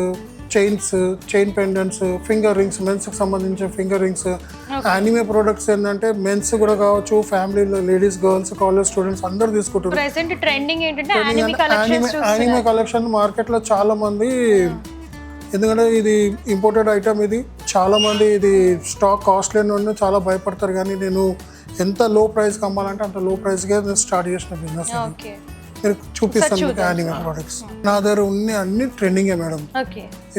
chain pendants, finger rings, మెన్స్కి సంబంధించిన ఫింగర్ రింగ్స్, యానిమే ప్రొడక్ట్స్ ఏంటంటే మెన్స్ కూడా కావచ్చు, ఫ్యామిలీలో లేడీస్, గర్ల్స్, కాలేజ్ స్టూడెంట్స్ అందరూ తీసుకుంటారు. యానిమే కలెక్షన్ మార్కెట్లో చాలా మంది, ఎందుకంటే ఇది ఇంపోర్టెడ్ ఐటమ్. ఇది చాలా మంది ఇది స్టాక్ కాస్ట్లీ నుండి చాలా భయపడతారు. కానీ నేను ఎంత లో ప్రైస్కి అమ్మాలంటే అంత లో ప్రైస్కే నేను స్టార్ట్ చేసిన బిజినెస్. మీరు చూపిస్తాను మీకు యానిమే ప్రొడక్ట్స్. నా దగ్గర ఉన్నాయి అన్ని ట్రెండింగే మేడం.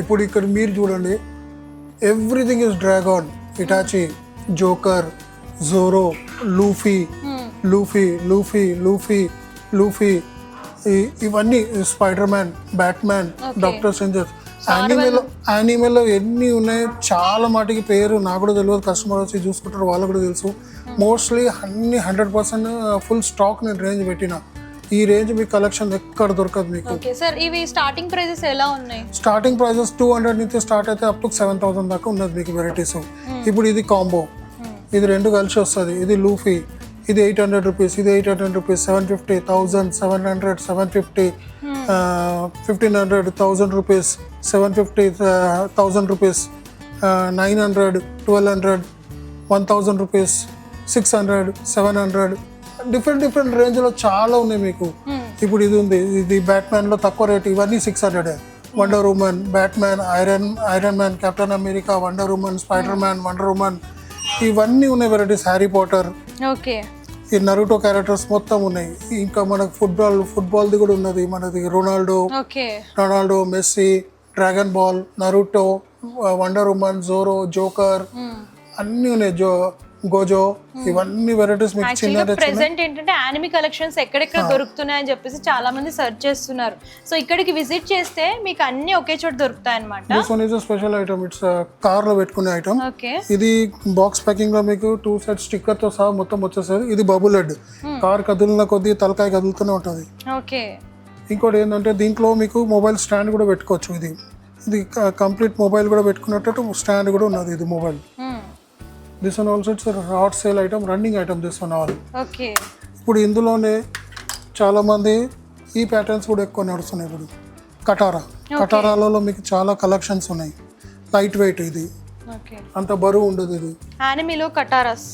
ఇప్పుడు ఇక్కడ మీరు చూడండి, everything is dragon, Itachi, Joker, Zoro, Luffy, ఇవన్నీ spider man, batman, doctor stranger. యానిమేలో ఎన్ని ఉన్నాయి చాలా మాటికి పేరు నాకు కూడా తెలియదు. కస్టమర్ వచ్చి చూసుకుంటారు, వాళ్ళకు కూడా తెలుసు. మోస్ట్లీ అన్ని 100% ఫుల్ స్టాక్ నేను రేంజ్ పెట్టిన. ఈ రేంజ్ మీ కలెక్షన్ ఎక్కడ దొరకదు మీకు. ఓకే సార్, ఇవి స్టార్టింగ్ ప్రైజెస్ ఎలా ఉన్నాయి? స్టార్టింగ్ ప్రైజెస్ 200 నుంచి స్టార్ట్ అయితే అప్ టు 7,000 దాకా ఉన్నది మీకు వెరైటీస్. ఇప్పుడు ఇది కాంబో. ఇది రెండు కలిసి వస్తుంది. ఇది లూఫీ, ఇది 800 రూపీస్, ఇది 800 rupees, 750, 1000, 700, 750, 1500, 1000 rupees, 750, 1000 rupees, 900, 1200, 1000 rupees, 600, 700, different రేంజ్లో చాలా ఉన్నాయి మీకు. ఇప్పుడు ఇది ఉంది, ఇది బ్యాట్మ్యాన్లో తక్కువ రేట్, ఇవన్నీ 600. Wonder Woman, Batman, Iron Man, Captain America, Wonder Woman, Spider Man, Wonder Woman, ఇవన్నీ ఉన్నాయి వెరైటీస్. హ్యారీ పాటర్, ఓకే, ఈ నరుటో క్యారెక్టర్స్ మొత్తం ఉన్నాయి. ఇంకా మనకు ఫుట్బాల్ది కూడా ఉన్నది మనది. Ronaldo, Messi, Dragon Ball, Naruto, Wonder Woman, Zoro, Joker, అన్నీ ఉన్నాయి. గోజో, ఇవన్నీ వెరైటీస్ మీకు చిన్న. ప్రెసెంట్ ఏంటంటే యానిమీ కలెక్షన్స్ ఎక్కడెక్కడ దొరుకుతున్నాయని చెప్పేసి చాలా మంది సెర్చ్ చేస్తున్నారు. సో ఇక్కడికి విజిట్ చేస్తే మీకు అన్ని ఒకే చోట దొరుకుతాయి అన్నమాట. This one is special item. It's car లో పెట్టుకునే ఐటమ్. ఇది బాక్స్ ప్యాకింగ్ లో మీకు 2 సెట్ స్టిక్కర్ తో సహా మొత్తం వచ్చేస్తుంది. ఇది బబుల్ హెడ్, కార్ కదులున్న కొద్దీ తలకాయ కదులుతూనే ఉంటుంది. ఇంకోటి ఏంటంటే దీంట్లో మీకు మొబైల్ స్టాండ్ కూడా పెట్టుకోవచ్చు. ఇది కంప్లీట్ మొబైల్ కూడా పెట్టుకున్నట్టు స్టాండ్ కూడా ఉన్నది. ఇది mobile. This one also it's hot sale item, running item. This one all. ఇప్పుడు ఇందులోనే చాలా మంది ఈ ప్యాటర్న్స్ కూడా ఎక్కువ నడుస్తున్నాయి. ఇప్పుడు కటారాలలో మీకు చాలా కలెక్షన్స్ ఉన్నాయి. లైట్ వెయిట్, ఇది అంత బరువు ఉండదు. ఇది యానిమీలో కటారాస్.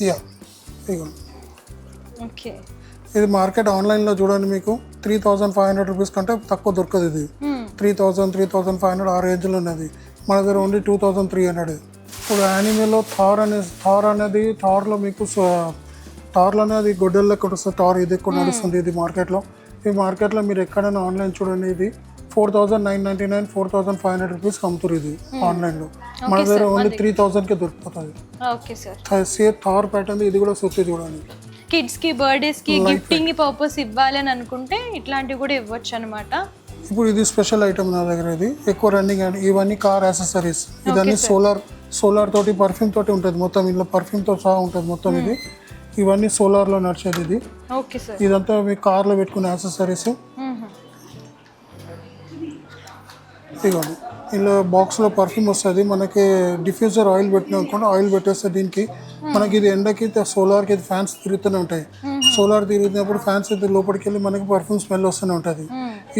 ఇది మార్కెట్ ఆన్లైన్లో చూడండి మీకు 3500 రూపీస్ కంటే తక్కువ దొరకదు. ఇది 3000, 3500 ఆ రేంజ్లో ఉన్నది. మన దగ్గర ఓన్లీ 2300. ఇప్పుడు యానిమేలో థార్లో మీకు థార్లో అనేది గొడ్డల్లో కూడా వస్తుంది. థార్ ఇది ఎక్కువ నడుస్తుంది. ఇది మార్కెట్లో. ఈ మార్కెట్లో మీరు ఎక్కడైనా ఆన్లైన్ చూడండి, ఇది 4999, 4500 రూపీస్ అమ్ముతారు. ఇది ఆన్లైన్లో. మన దగ్గర ఓన్లీ 3000కే దొరికిపోతుంది. థార్ ప్యాటర్న్ ఇది కూడా సొచ్చి చూడండి. కిడ్స్ కి, బర్త్డేస్ కి, గిఫ్టింగ్ పర్పస్ ఇవ్వాలి అని అనుకుంటే ఇట్లాంటివి కూడా ఇవ్వచ్చు అనమాట. ఇప్పుడు ఇది స్పెషల్ ఐటమ్ నా దగ్గర. ఇది ఎక్కువ రన్నింగ్ అండ్ ఇవన్నీ కార్ యాక్సెసరీస్. ఇదన్నీ సోలార్ తోటి, పర్ఫ్యూమ్ తోటి ఉంటుంది మొత్తం. ఇంట్లో పర్ఫ్యూమ్తో సహా ఉంటుంది మొత్తం. ఇవన్నీ సోలార్లో నడిచేది. ఇది ఇదంతా మీ కార్లో పెట్టుకునే యాక్సెసరీస్. ఇదిగోండి, ఇలా బాక్స్లో పర్ఫ్యూమ్ వస్తుంది. మనకి డిఫ్యూజర్ ఆయిల్ పెట్టినాక ఆయిల్ పెట్టేస్తే దీనికి మనకి ఇది ఎండకి సోలార్కి ఇది ఫ్యాన్స్ తిరుగుతూనే ఉంటాయి. సోలార్ తిరిగినప్పుడు ఫ్యాన్స్ అయితే లోపలికి వెళ్ళి మనకి పర్ఫ్యూమ్ స్మెల్ వస్తూనే ఉంటుంది.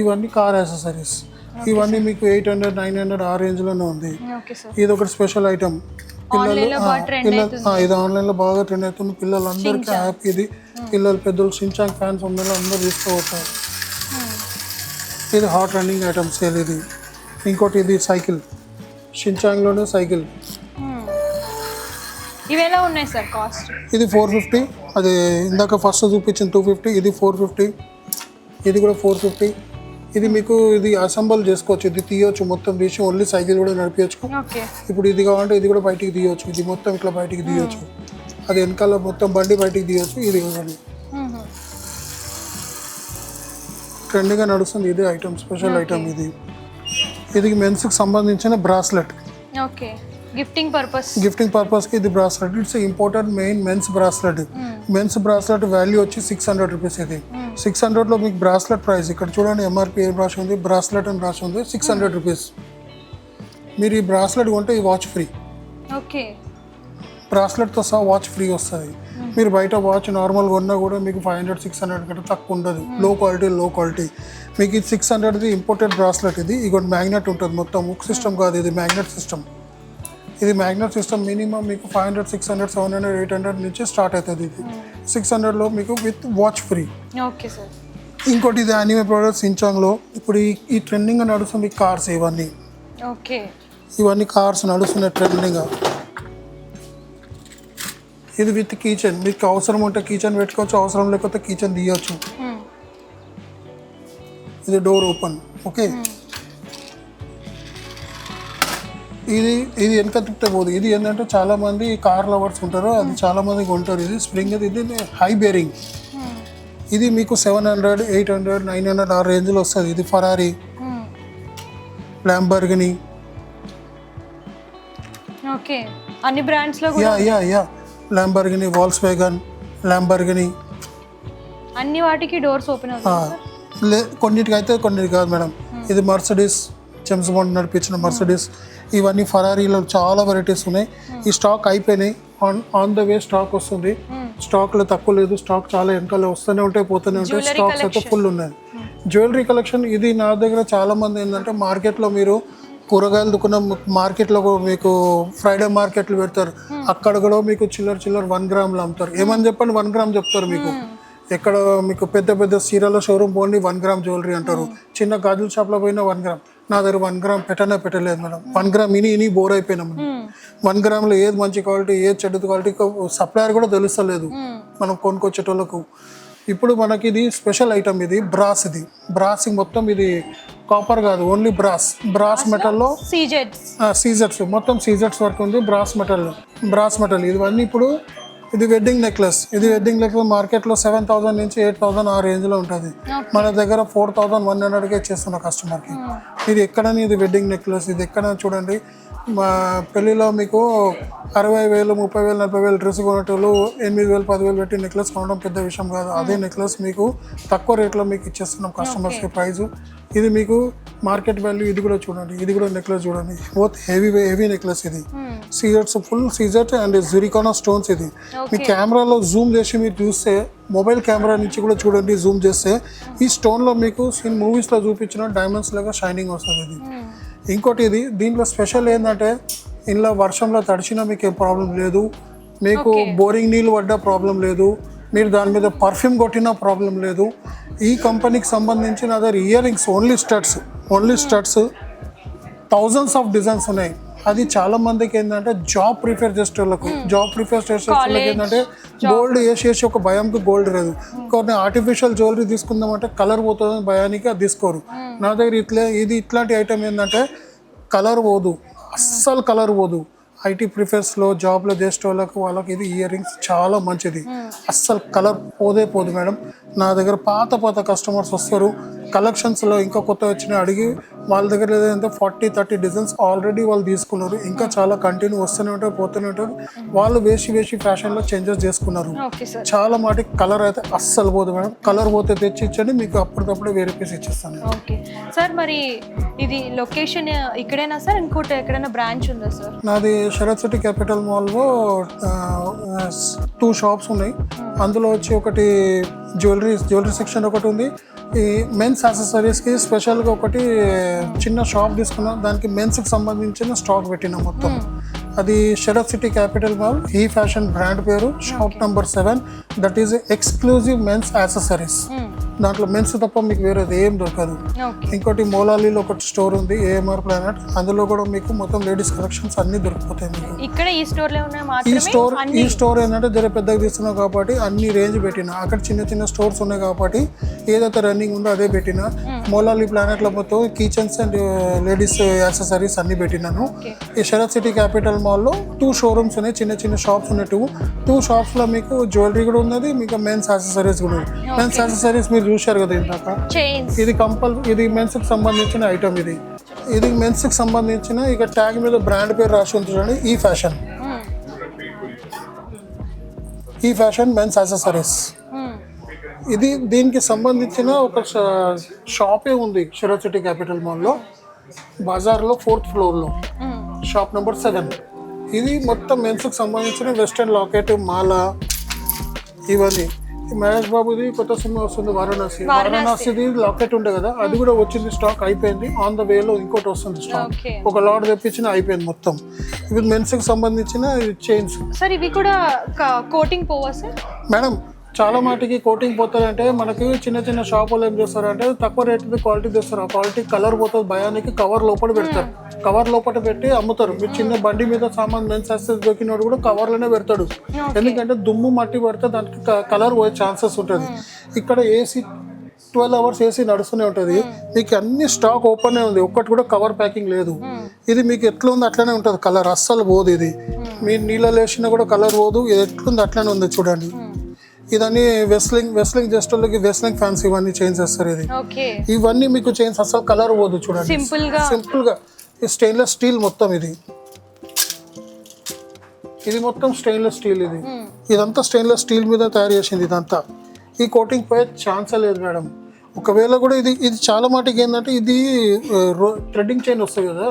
ఇవన్నీ కార్ యాక్సెసరీస్. ఇవన్నీ మీకు 800, 900 ఆ రేంజ్లోనే ఉంది. ఇది ఒకటి స్పెషల్ ఐటమ్. ఇది ఆన్లైన్లో బాగా ట్రెండ్ అవుతుంది. పిల్లలందరికీ హ్యాపీ. ఇది పెద్దలు షిన్చాంగ్ ఫ్యాన్స్ ఉన్నలో అందరూ తీసుకోవచ్చు. ఇది హాట్ రన్నింగ్ ఐటమ్ సేల్. ఇది ఇంకోటి ఇది సైకిల్, షిన్చాంగ్లోనే సైకిల్. ఇవేలా ఉన్నాయి సార్ కాస్ట్? ఇది 450. అది ఇందాక ఫస్ట్ చూపించిన 250. ఇది 450. ఇది కూడా 450. ఇది మీకు ఇది అసెంబుల్ చేసుకోవచ్చు. ఇది తీయొచ్చు, మొత్తం తీసి ఓన్లీ సైకిల్ కూడా నడిపించచ్చు. ఇప్పుడు ఇది కావాలంటే ఇది కూడా బయటికి తీయొచ్చు. ఇది మొత్తం ఇట్లా బయటికి తీయొచ్చు. అది వెనకాల మొత్తం బండి బయటికి తీయొచ్చు. ఇది ట్రెండ్గా నడుస్తుంది. ఇది ఐటమ్, స్పెషల్ ఐటమ్. ఇది మెన్స్కి సంబంధించిన బ్రాస్లెట్. గిఫ్టింగ్ పర్పస్కి ఇది bracelet. It's imported men's bracelet. Men's bracelet value వచ్చి 600 రూపీస్. ఇది 600లో మీకు బ్రాస్లెట్ ప్రైస్ ఇక్కడ చూడండి. ఎంఆర్పి ఏ రాసి ఉంది, బ్రాస్లెట్ అని రాసి ఉంది, 600 రూపీస్. మీరు ఈ బ్రాస్లెట్ కొంటే ఈ వాచ్ ఫ్రీ. బ్రాస్లెట్తో సహా వాచ్ ఫ్రీ వస్తుంది. మీరు బయట వాచ్ నార్మల్గా ఉన్నా కూడా మీకు 500, 600 కంటే తక్కువ ఉండదు. లో క్వాలిటీ. మీకు ఇది 600ది ఇంపోర్టెడ్ బ్రాస్లెట్. ఇది మ్యాగ్నెట్ ఉంటుంది మొత్తం. హుక్ సిస్టమ్ కాదు, ఇది మ్యాగ్నెట్ సిస్టమ్. ఇది మ్యాగ్నెట్ సిస్టమ్. మినిమం మీకు 500, 600, 700, 800 నుంచి స్టార్ట్ అవుతుంది. ఇది 600లో మీకు విత్ వాచ్ ఫ్రీ. ఇంకోటి ఇది యానిమే ప్రొడక్ట్స్ షిన్చాంగ్లో. ఇప్పుడు ఈ ట్రెండింగ్గా నడుస్తుంది కార్స్. ఇవన్నీ కార్స్ నడుస్తున్నాయి ట్రెండింగ్గా. ఇది విత్ కిచెన్. మీకు అవసరం ఉంటే కిచెన్ పెట్టుకోవచ్చు, అవసరం లేకపోతే కిచెన్ తీయచ్చు. ఇది డోర్ ఓపెన్. ఓకే, ఇది వెనక తిప్పితే పోదు. ఇది ఏంటంటే చాలా మంది కార్ లవర్స్ ఉంటారు, అది చాలా మంది కొంటారు. ఇది స్ప్రింగ్. ఇది హై బేరింగ్. ఇది మీకు 700, 800, 900 ఆ రేంజ్లో వస్తుంది. ఇది ఫరారీ, ల్యాంబర్గిని, అన్ని బ్రాండ్స్లో ల్యాంబర్గిని, వాల్క్స్వాగన్, ల్యాంబర్గిని, అన్ని వాటికి డోర్స్ ఓపెన్ అవుతాయి. కొన్నిటికి అయితే కొన్నిటికి కాదు మేడం. ఇది మర్సిడీస్, జేమ్స్ బాండ్ నడిపించిన మర్సిడీస్. ఇవన్నీ ఫరారీలో చాలా వెరైటీస్ ఉన్నాయి. ఈ స్టాక్ అయిపోయినాయి. ఆన్ ద వే స్టాక్ వస్తుంది. స్టాక్లో తక్కువ లేదు, స్టాక్ చాలా వెనకాల వస్తూనే ఉంటాయి పోతూనే ఉంటాయి. స్టాక్స్ అయితే ఫుల్ ఉన్నాయి. జ్యువెలరీ కలెక్షన్ ఇది నా దగ్గర చాలా మంది ఏంటంటే మార్కెట్లో మీరు కూరగాయలు దుకాణం మార్కెట్లో మీకు ఫ్రైడే మార్కెట్లు పెడతారు, అక్కడ కూడా మీకు చిల్లర 1 గ్రామ్లు అమ్ముతారు. ఏమని చెప్పండి 1 గ్రామ్ చెప్తారు మీకు. ఎక్కడ మీకు పెద్ద పెద్ద చీరల షోరూమ్ పోండి 1 గ్రామ్ జ్యువెలరీ అంటారు. చిన్న గాజుల షాప్లో పోయినా 1 గ్రామ్. నా దగ్గర 1 గ్రామ్ పెట్టలేదు మేడం. 1 గ్రామ్ ఇని బోర్ అయిపోయినాం. 1 గ్రామ్లో ఏది మంచి క్వాలిటీ ఏది చెడ్డ క్వాలిటీ సప్లయర్ కూడా తెలుస్తలేదు మనం కొనుక్కొచ్చేటోళ్ళకు. ఇప్పుడు మనకి ఇది స్పెషల్ ఐటమ్, ఇది బ్రాస్. ఇది బ్రాస్ మొత్తం, ఇది కాపర్ కాదు, ఓన్లీ బ్రాస్ మెటల్లో సీజెట్స్ మొత్తం సీజెట్స్ వరకు ఉంది. బ్రాస్ మెటల్ ఇవన్నీ. ఇప్పుడు ఇది వెడ్డింగ్ నెక్లెస్. మార్కెట్లో 7,000 నుంచి 8,000 ఆ రేంజ్లో ఉంటుంది. మన దగ్గర 4,100కే ఇచ్చేస్తున్న కస్టమర్కి. ఇది ఎక్కడని ఇది వెడ్డింగ్ నెక్లెస్. ఇది ఎక్కడ చూడండి, మా పెళ్ళిలో మీకు 60,000, 30,000, 40,000 డ్రెస్ కొనేటోళ్ళు 8,000, 10,000 పెట్టి నెక్లెస్ కొనడం పెద్ద విషయం కాదు. అదే నెక్లెస్ మీకు తక్కువ రేట్లో మీకు ఇచ్చేస్తున్నాం కస్టమర్స్కి ప్రైజు. ఇది మీకు మార్కెట్ వాల్యూ. ఇది కూడా చూడండి, ఇది కూడా నెక్లెస్ చూడండి, బోత్ హెవీ నెక్లెస్. ఇది సీజెట్స్, ఫుల్ సీజెట్ అండ్ జురికానా స్టోన్స్. ఇది మీ కెమెరాలో జూమ్ చేసి మీరు చూస్తే, మొబైల్ కెమెరా నుంచి కూడా చూడండి జూమ్ చేస్తే, ఈ స్టోన్లో మీకు మూవీస్లో చూపించిన డైమండ్స్ లాగా షైనింగ్ వస్తుంది. ఇది ఇంకోటి, ఇది దీంట్లో స్పెషల్ ఏంటంటే ఇంట్లో వర్షంలో తడిచినా మీకు ఏం ప్రాబ్లం లేదు, మీకు బోరింగ్ నీళ్ళు పడ్డా ప్రాబ్లం లేదు, మీరు దాని మీద పర్ఫ్యూమ్ కొట్టినా ప్రాబ్లం లేదు. ఈ కంపెనీకి సంబంధించిన other ear rings only studs thousands of designs ఉన్నాయి. అది చాలా మందికి ఏంటంటే జాబ్ ప్రిఫర్ చేసేటోళ్ళకు ఏంటంటే గోల్డ్ వేసి ఒక భయంకి గోల్డ్ రాదు. కొన్ని ఆర్టిఫిషియల్ జ్యువెలరీ తీసుకుందామంటే కలర్ పోతుందని భయానికి అది తీసుకోరు. నా దగ్గర ఇట్లాంటి ఐటమ్ ఏంటంటే కలర్ పోదు, అస్సలు కలర్ పోదు. ఐటీ ప్రిఫర్స్లో జాబ్లో చేసేటోళ్ళకు వాళ్ళకి ఇది ఇయర్ రింగ్స్ చాలా మంచిది. అస్సలు కలర్ పోదు మేడం. నా దగ్గర పాత కస్టమర్స్ వస్తారు, కలెక్షన్స్లో ఇంకా కొత్త వచ్చిన అడిగి వాళ్ళ దగ్గర లేదంటే 40-30 డిజైన్స్ ఆల్రెడీ వాళ్ళు తీసుకున్నారు. ఇంకా చాలా కంటిన్యూ వస్తూనే ఉంటారు, పోతూనే ఉంటారు. వాళ్ళు వేసి ఫ్యాషన్లో చేంజెస్ చేసుకున్నారు. చాలా మాటికి కలర్ అయితే అస్సలు పోదు మేడం. కలర్ పోతే తెచ్చి ఇచ్చండి, మీకు అప్పటికప్పుడే వేరే పీస్ ఇచ్చేస్తాను. ఓకే సార్, మరి ఇది లొకేషన్ ఇక్కడేనా సార్, ఇంకోటి ఎక్కడైనా బ్రాంచ్ ఉందా సార్? నాది శరత్ సిటీ క్యాపిటల్ మాల్లో 2 షాప్స్ ఉన్నాయి. అందులో వచ్చి ఒకటి జ్యువెలరీ సెక్షన్ ఒకటి ఉంది. ఈ మెన్స్ యాక్సెసరీస్కి స్పెషల్గా ఒకటి చిన్న షాప్ తీసుకున్నాం. దానికి మెన్స్కి సంబంధించిన స్టాక్ పెట్టినాం మొత్తం. అది శరత్ సిటీ క్యాపిటల్ మాల్, ఈ ఫ్యాషన్ బ్రాండ్ పేరు. Shop number 7, that is exclusive men's accessories. దాంట్లో మెన్స్ తప్ప మీకు వేరేది ఏం దొరకదు. ఇంకోటి మోలాలీలో ఒకటి స్టోర్ ఉంది, ఏఎంఆర్ ప్లానెట్. అందులో కూడా మీకు మొత్తం లేడీస్ కలెక్షన్స్ అన్ని దొరికిపోతాయి మీకు. ఇక్కడ ఈ స్టోర్ ఏంటంటే జర పెద్దగా తీస్తున్నాం కాబట్టి అన్ని రేంజ్ పెట్టినా. అక్కడ చిన్న స్టోర్స్ ఉన్నాయి కాబట్టి ఏదైతే రన్నింగ్ ఉందో అదే పెట్టినా. మోలాలి ప్లానెట్లో మొత్తం కిచెన్స్ అండ్ లేడీస్ యాక్సెసరీస్ అన్ని పెట్టినాను. ఈ శరత్ సిటీ క్యాపిటల్ మాల్లో 2 షోరూమ్స్ ఉన్నాయి, చిన్న షాప్స్ ఉన్నాయి. 2 షాప్స్లో మీకు జ్యువెలరీ కూడా ఉన్నది, మీకు మెన్స్ యాక్సెసరీస్ కూడా ఉంది. మెన్స్ యాక్సెసరీస్ మీరు చూశారు కదా ఇందాక, ఇది మెన్స్కి సంబంధించిన ఐటమ్. ఇది మెన్స్కి సంబంధించిన, ఇక ట్యాగ్ మీద బ్రాండ్ పేరు రాసి ఉంది చూడండి, ఈ ఫ్యాషన్ మెన్స్ యాక్సెసరీస్. దీనికి సంబంధించిన ఒక షాపే ఉంది శరత్ సిటీ క్యాపిటల్ మాల్లో, బజార్లో 4th ఫ్లోర్లో, షాప్ నెంబర్ 7. ఇది మొత్తం మెన్స్కి సంబంధించిన వెస్టర్న్ లాకెట్, మాల, ఇవన్నీ. మహేష్ బాబుది కొత్త సినిమా వస్తుంది వారణాసిది లాకెట్ ఉండే కదా, అది కూడా వచ్చింది, స్టాక్ అయిపోయింది. ఆన్ ద వేలో ఇంకోటి వస్తుంది స్టాక్. ఒక లాట్ తెప్పించిన అయిపోయింది మొత్తం. ఇవి మెన్స్కి సంబంధించిన చైన్స్. సార్ ఇవి కూడా కోటింగ్ పోవా సార్? మేడం చాలా మాటికి కోటింగ్ పోతారంటే మనకి చిన్న షాపులు ఏం చేస్తారంటే తక్కువ రేట్ది క్వాలిటీ తెస్తారు. ఆ క్వాలిటీ కలర్ పోతుంది భయానికి కవర్ లోపల పెడతారు. కవర్ లోపల పెట్టి అమ్ముతారు. మీరు చిన్న బండి మీద సామాన్ మెన్స్ యాక్సెసరీస్ దొరికినోడు కూడా కవర్లోనే పెడతాడు. ఎందుకంటే దుమ్ము మట్టి పడితే దానికి కలర్ పోయే ఛాన్సెస్ ఉంటుంది. ఇక్కడ ఏసీ 12 అవర్స్ ఏసీ నడుస్తూనే ఉంటుంది. మీకు అన్ని స్టాక్ ఓపెన్ ఉంది, ఒక్కటి కూడా కవర్ ప్యాకింగ్ లేదు. ఇది మీకు ఎట్లా ఉంది అట్లనే ఉంటుంది, కలర్ అస్సలు పోదు. ఇది మీరు నీళ్ళలో వేసినా కూడా కలర్ పోదు, ఎట్లుంది అట్లనే ఉంది చూడండి. ఇదన్నీ వెస్లింగ్ జస్ట్ వాళ్ళకి వెస్లింగ్ ఫ్యాన్స్ ఇవన్నీ చేంజ్ చేస్తారు. ఇవన్నీ మీకు చేంజ్ అసలు కలర్ పోదు చూడండి, సింపుల్ గా. స్టెయిన్లెస్ స్టీల్ మొత్తం. ఇది మొత్తం స్టెయిన్లెస్ స్టీల్. ఇదంతా స్టెయిన్లెస్ స్టీల్ మీద తయారు చేసింది. ఇదంతా ఈ కోటింగ్ పోయే ఛాన్సే లేదు మేడం. ఒకవేళ కూడా ఇది చాలా మటుకు ఏంటంటే ఇది థ్రెడ్డింగ్ చైన్ వస్తుంది కదా,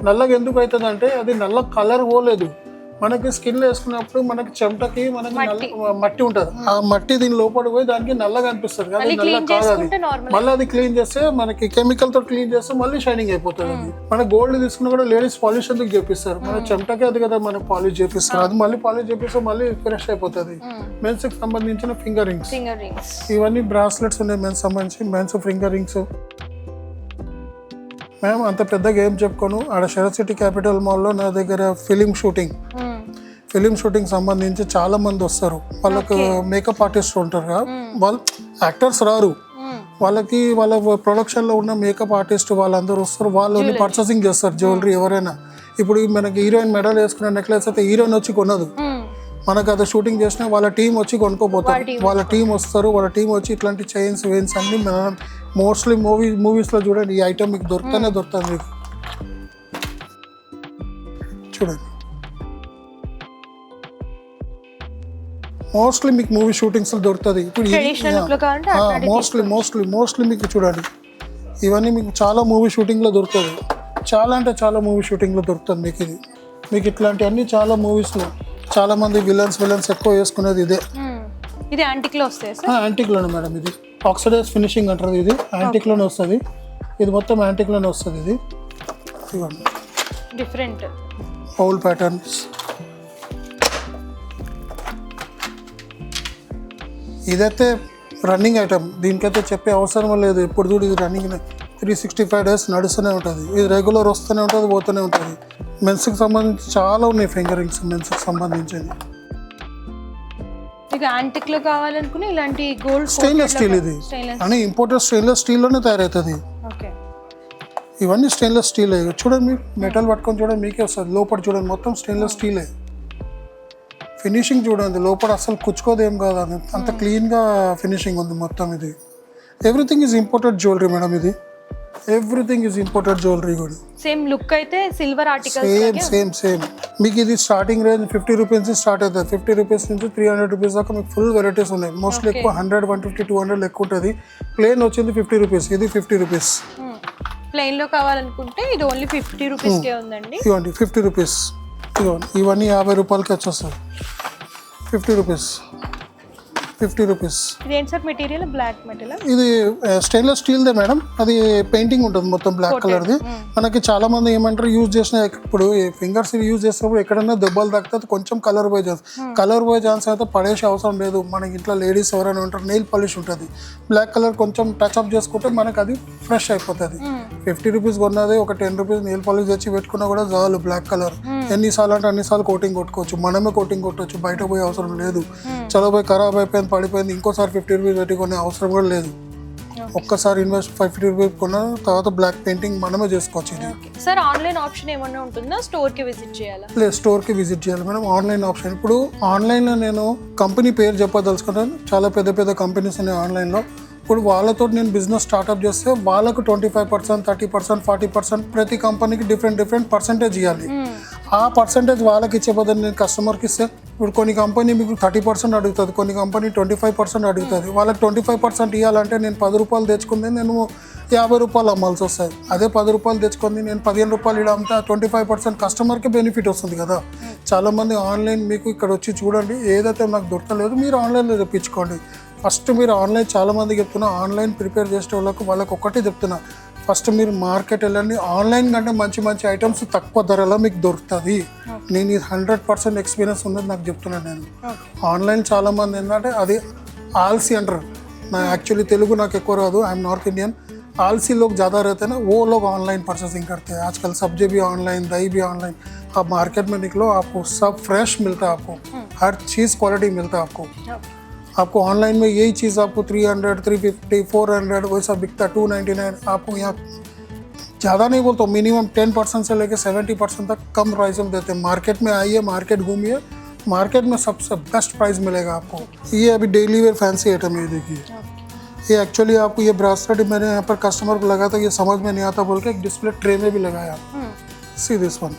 నల్లగా ఎందుకు అవుతుంది అంటే అది నల్ల కలర్ పోలేదు. మనకి స్కిన్ లో వేసుకున్నప్పుడు మనకి చెమటకి మనకి మట్టి ఉంటుంది, ఆ మట్టి దీని లోపల పోయి దానికి నల్లగా అనిపిస్తుంది కానీ నల్ల కాదు అది. మళ్ళీ అది క్లీన్ చేస్తే మనకి కెమికల్ తో క్లీన్ చేస్తే మళ్ళీ షైనింగ్ అయిపోతుంది అది. మన గోల్డ్ తీసుకున్నా కూడా లేడీస్ పాలిష్ ఎందుకు చేపిస్తారు, మన చెమటకి అది కదా మనకి పాలిష్ చేపిస్తారు, అది మళ్ళీ పాలిష్ చేపిస్తే మళ్ళీ ఫ్రెష్ అయిపోతుంది. మెన్స్ కి సంబంధించిన ఫింగర్ రింగ్స్, ఇవన్నీ బ్రాస్లెట్స్ ఉన్నాయి మెన్స్ సంబంధించి. మెన్స్ ఫింగర్ రింగ్స్ మేము అంత పెద్దగా ఏం చెప్పుకోను. ఆడ శరత్ సిటీ క్యాపిటల్ మాల్లో నా దగ్గర ఫిలిం షూటింగ్ సంబంధించి చాలా మంది వస్తారు. వాళ్ళకు మేకప్ ఆర్టిస్ట్ ఉంటారు కదా, వాళ్ళు యాక్టర్స్ రారు, వాళ్ళకి వాళ్ళ ప్రొడక్షన్ లో ఉన్న మేకప్ ఆర్టిస్ట్ వాళ్ళందరూ వస్తారు, వాళ్ళు పర్చేసింగ్ చేస్తారు జ్యువెలరీ. ఎవరైనా ఇప్పుడు మనకి హీరోయిన్ మెడల్ వేసుకునే నెక్లెస్ అయితే హీరోయిన్ వచ్చి కొనదు, మనకు అది షూటింగ్ చేసినా వాళ్ళ టీం వచ్చి కొనుక్కోపోతారు. వాళ్ళ టీం వస్తారు, వాళ్ళ టీం వచ్చి ఇట్లాంటి చైన్స్ వెయిన్స్ అన్ని మోస్ట్లీ మూవీస్లో చూడండి, ఈ ఐటమ్ మీకు దొరుకుతుంది మీకు చూడండి. మోస్ట్లీ మీకు మూవీ షూటింగ్స్ దొరుకుతుంది. ఇప్పుడు మోస్ట్లీ మీకు చూడండి, ఇవన్నీ మీకు చాలా మూవీ షూటింగ్లో దొరుకుతుంది. చాలా అంటే చాలా మూవీ షూటింగ్లో దొరుకుతుంది మీకు ఇది. మీకు ఇట్లాంటివన్నీ చాలా మూవీస్లో చాలా మంది విలన్స్ ఎక్కువ వేసుకునేది ఇదే. ఇది యాంటిక్లో వస్తాయి సార్? యాంటిక్లోనే మేడం, ఇది ఆక్సిడైజ్ ఫినిషింగ్ అంటారు, ఇది యాంటిక్లోనే వస్తుంది. ఇది మొత్తం యాంటిక్లోనే వస్తుంది. ఇది ఇవ్వండి డిఫరెంట్ హోల్ ప్యాటర్న్స్. ఇదైతే రన్నింగ్ ఐటమ్, దీనికైతే చెప్పే అవసరం లేదు. ఎప్పుడు చూడు ఇది రన్నింగ్ 365 days నడుస్తూనే ఉంటుంది. ఇది రెగ్యులర్ వస్తూనే ఉంటుంది, పోతూనే ఉంటుంది. మెన్స్కి సంబంధించి చాలా ఉన్నాయి ఫింగర్ రింగ్స్ మెన్స్కి సంబంధించింది. యాంటిక్లో కావాలనుకుని ఇలాంటి గోల్డ్ స్టెయిన్లెస్ స్టీల్, ఇది అని ఇంపోర్టెడ్ స్టెయిన్లెస్ స్టీల్లోనే తయారవుతుంది. ఇవన్నీ స్టెయిన్లెస్ స్టీల్. చూడండి మీరు మెటల్ పట్టుకొని చూడండి, మీకే వస్తుంది. లోపల చూడండి మొత్తం స్టెయిన్లెస్ స్టీలే. ఫినిషింగ్ చూడండి, లోపల అసలు కుచ్చుకోదేం కాదు, అది అంత క్లీన్గా ఫినిషింగ్ ఉంది మొత్తం. ఇది everything is imported jewellery madam, ఇది ఎవ్రీథింగ్ ఈజ్ ఇంపోర్టెడ్ జ్యువెలరీ కూడా. సేమ్ లుక్ అయితే సిల్వర్ ఆర్టికల్ సేమ్. మీకు ఇది స్టార్టింగ్ రేంజ్ 50 రూపీస్ నుంచి స్టార్ట్ అవుతుంది. 50 రూపీస్ నుంచి 300 రూపీస్ దాకా మీకు ఫుల్ వెరైటీస్ ఉన్నాయి. మోస్ట్లీ ఎక్కువ 100, 150, 200 ఎక్కువ ఉంటుంది. ప్లేన్ వచ్చింది 50 రూపీస్, ఇది 50 రూపీస్. ప్లేన్ లో కావాలనుకుంటే ఇది ఓన్లీ 50 రూపీస్ కే ఉందండి. ఇవ్వండి 50 రూపీస్. ఇవ్వండి ఇవన్నీ 50 రూపాయలకి వచ్చేస్తాయి. 50 రూపీస్. ఇదేంటి సార్ మెటీరియల్? Black material. ఇది స్టెయిన్లెస్ స్టీల్దే మేడం, అది పెయింటింగ్ ఉంటుంది మొత్తం బ్లాక్ కలర్ది. మనకి చాలా మంది ఏమంటారు యూజ్ చేసిన, ఇప్పుడు ఫింగర్స్ యూజ్ చేసినప్పుడు ఎక్కడైనా దెబ్బలు తాకితే కొంచెం కలర్ పోయే ఛాన్స్ అయితే పడేసే అవసరం లేదు. మనకి ఇంట్లో లేడీస్ ఎవరైనా ఉంటారు, నెయిల్ పాలిష్ ఉంటుంది, బ్లాక్ కలర్ కొంచెం టచ్ అప్ చేసుకుంటే మనకి అది ఫ్రెష్ అయిపోతుంది. 50 రూపీస్ కొన్నది ఒక 10 రూపీస్ నెయిల్ పాలిష్ తెచ్చి పెట్టుకున్నా కూడా చాలు బ్లాక్ కలర్. ఎన్నిసార్లు అంటే అన్నిసార్లు కోటింగ్ కొట్టుకోవచ్చు, మనమే కోటింగ్ కొట్టవచ్చు, బయట పోయే అవసరం లేదు. చలో పోయి ఖరాబ్ అయిపోయింది పడిపోయింది ఇంకోసారి 50 రూపీస్ పెట్టి కొనే అవసరం కూడా లేదు. ఒక్కసారి ఇన్వెస్ట్ 50 రూపీస్ కొన్న తర్వాత బ్లాక్ పెయింటింగ్ మనమే చేసుకోవచ్చు. ఇది సార్ ఆన్లైన్ ఆప్షన్ ఏమన్నా ఉంటుందా? స్టోర్ కి విజిట్ చేయాలా? లేదు, స్టోర్ కి విజిట్ చేయాలి మేడం. ఆన్లైన్ ఆప్షన్ ఇప్పుడు ఆన్లైన్ లో నేను కంపెనీ పేరు చెప్పదలుచుకున్నాను. చాలా పెద్ద పెద్ద కంపెనీస్ ఉన్నాయి ఆన్లైన్ లో. ఇప్పుడు వాళ్ళతో నేను బిజినెస్ స్టార్ట్అప్ చేస్తే వాళ్ళకు 25%, 30%, 40% ప్రతి కంపెనీకి డిఫరెంట్ పర్సెంటేజ్ ఇవ్వాలి. ఆ పర్సెంటేజ్ వాళ్ళకి ఇచ్చే బదులు నేను కస్టమర్కి ఇస్తే, ఇప్పుడు కొన్ని కంపెనీ మీకు 30% అడుగుతుంది, కొన్ని కంపెనీ 25% అడుగుతుంది. వాళ్ళకి 25% ఇవ్వాలంటే నేను 10 రూపాయలు తెచ్చుకుంది నేను 50 రూపాయలు అమ్మాల్సి వస్తుంది. అదే 10 రూపాయలు తెచ్చుకుంది నేను 15 రూపాయలు ఇక్కడ అమ్మితే 25% కస్టమర్కి బెనిఫిట్ వస్తుంది కదా. చాలామంది ఆన్లైన్ మీకు ఇక్కడ వచ్చి చూడండి, ఏదైతే నాకు దొరకలేదు మీరు ఆన్లైన్లో తెప్పించుకోండి. ఫస్ట్ మీరు ఆన్లైన్ చాలామందికి చెప్తున్నా, ఆన్లైన్ ప్రిపేర్ చేసే వాళ్ళకి ఒక్కటే చెప్తున్నా, ఫస్ట్ మీరు మార్కెట్ వెళ్ళండి. ఆన్లైన్ కంటే మంచి ఐటమ్స్ తక్కువ ధరలో మీకు దొరుకుతుంది. నేను ఇది 100% ఎక్స్పీరియన్స్ ఉన్నది నాకు చెప్తున్నాను. నేను ఆన్లైన్ చాలామంది ఏంటంటే అది ఆల్సీ అంటారు. నా యాక్చువల్లీ తెలుగు నాకు ఎక్కువ రాదు, ఐఎమ్ నార్త్ इंडियन. आलसी लोग ज़्यादा रहते हैं ना, वो लोग ऑनलाइन परचेसिंग करते हैं. आजकल सब्जी भी ऑनलाइन, दही भी ऑनलाइन. आप मार्केट में निकलो, आपको सब फ्रेश मिलता है, आपको हर चीज़ क्वालिटी मिलता है. आपको ऑनलाइन में यही चीज़ आपको 300, 350, 400 वैसा बिकता है. 299 आपको यहाँ ज़्यादा नहीं बोलता, मिनिमम 10% से लेकर 70% तक कम प्राइस में देते हैं. मार्केट में आइए, मार्केट घूमिए, मार्केट में सबसे बेस्ट प्राइस मिलेगा आपको. ये अभी डेली वेयर फैंसी आइटम है, देखिए ये एक्चुअली आपको ये ब्रासलेट मैंने यहाँ पर कस्टमर को लगा था, ये समझ में नहीं आता बोल के एक डिस्प्ले ट्रे में भी लगाया. See this one.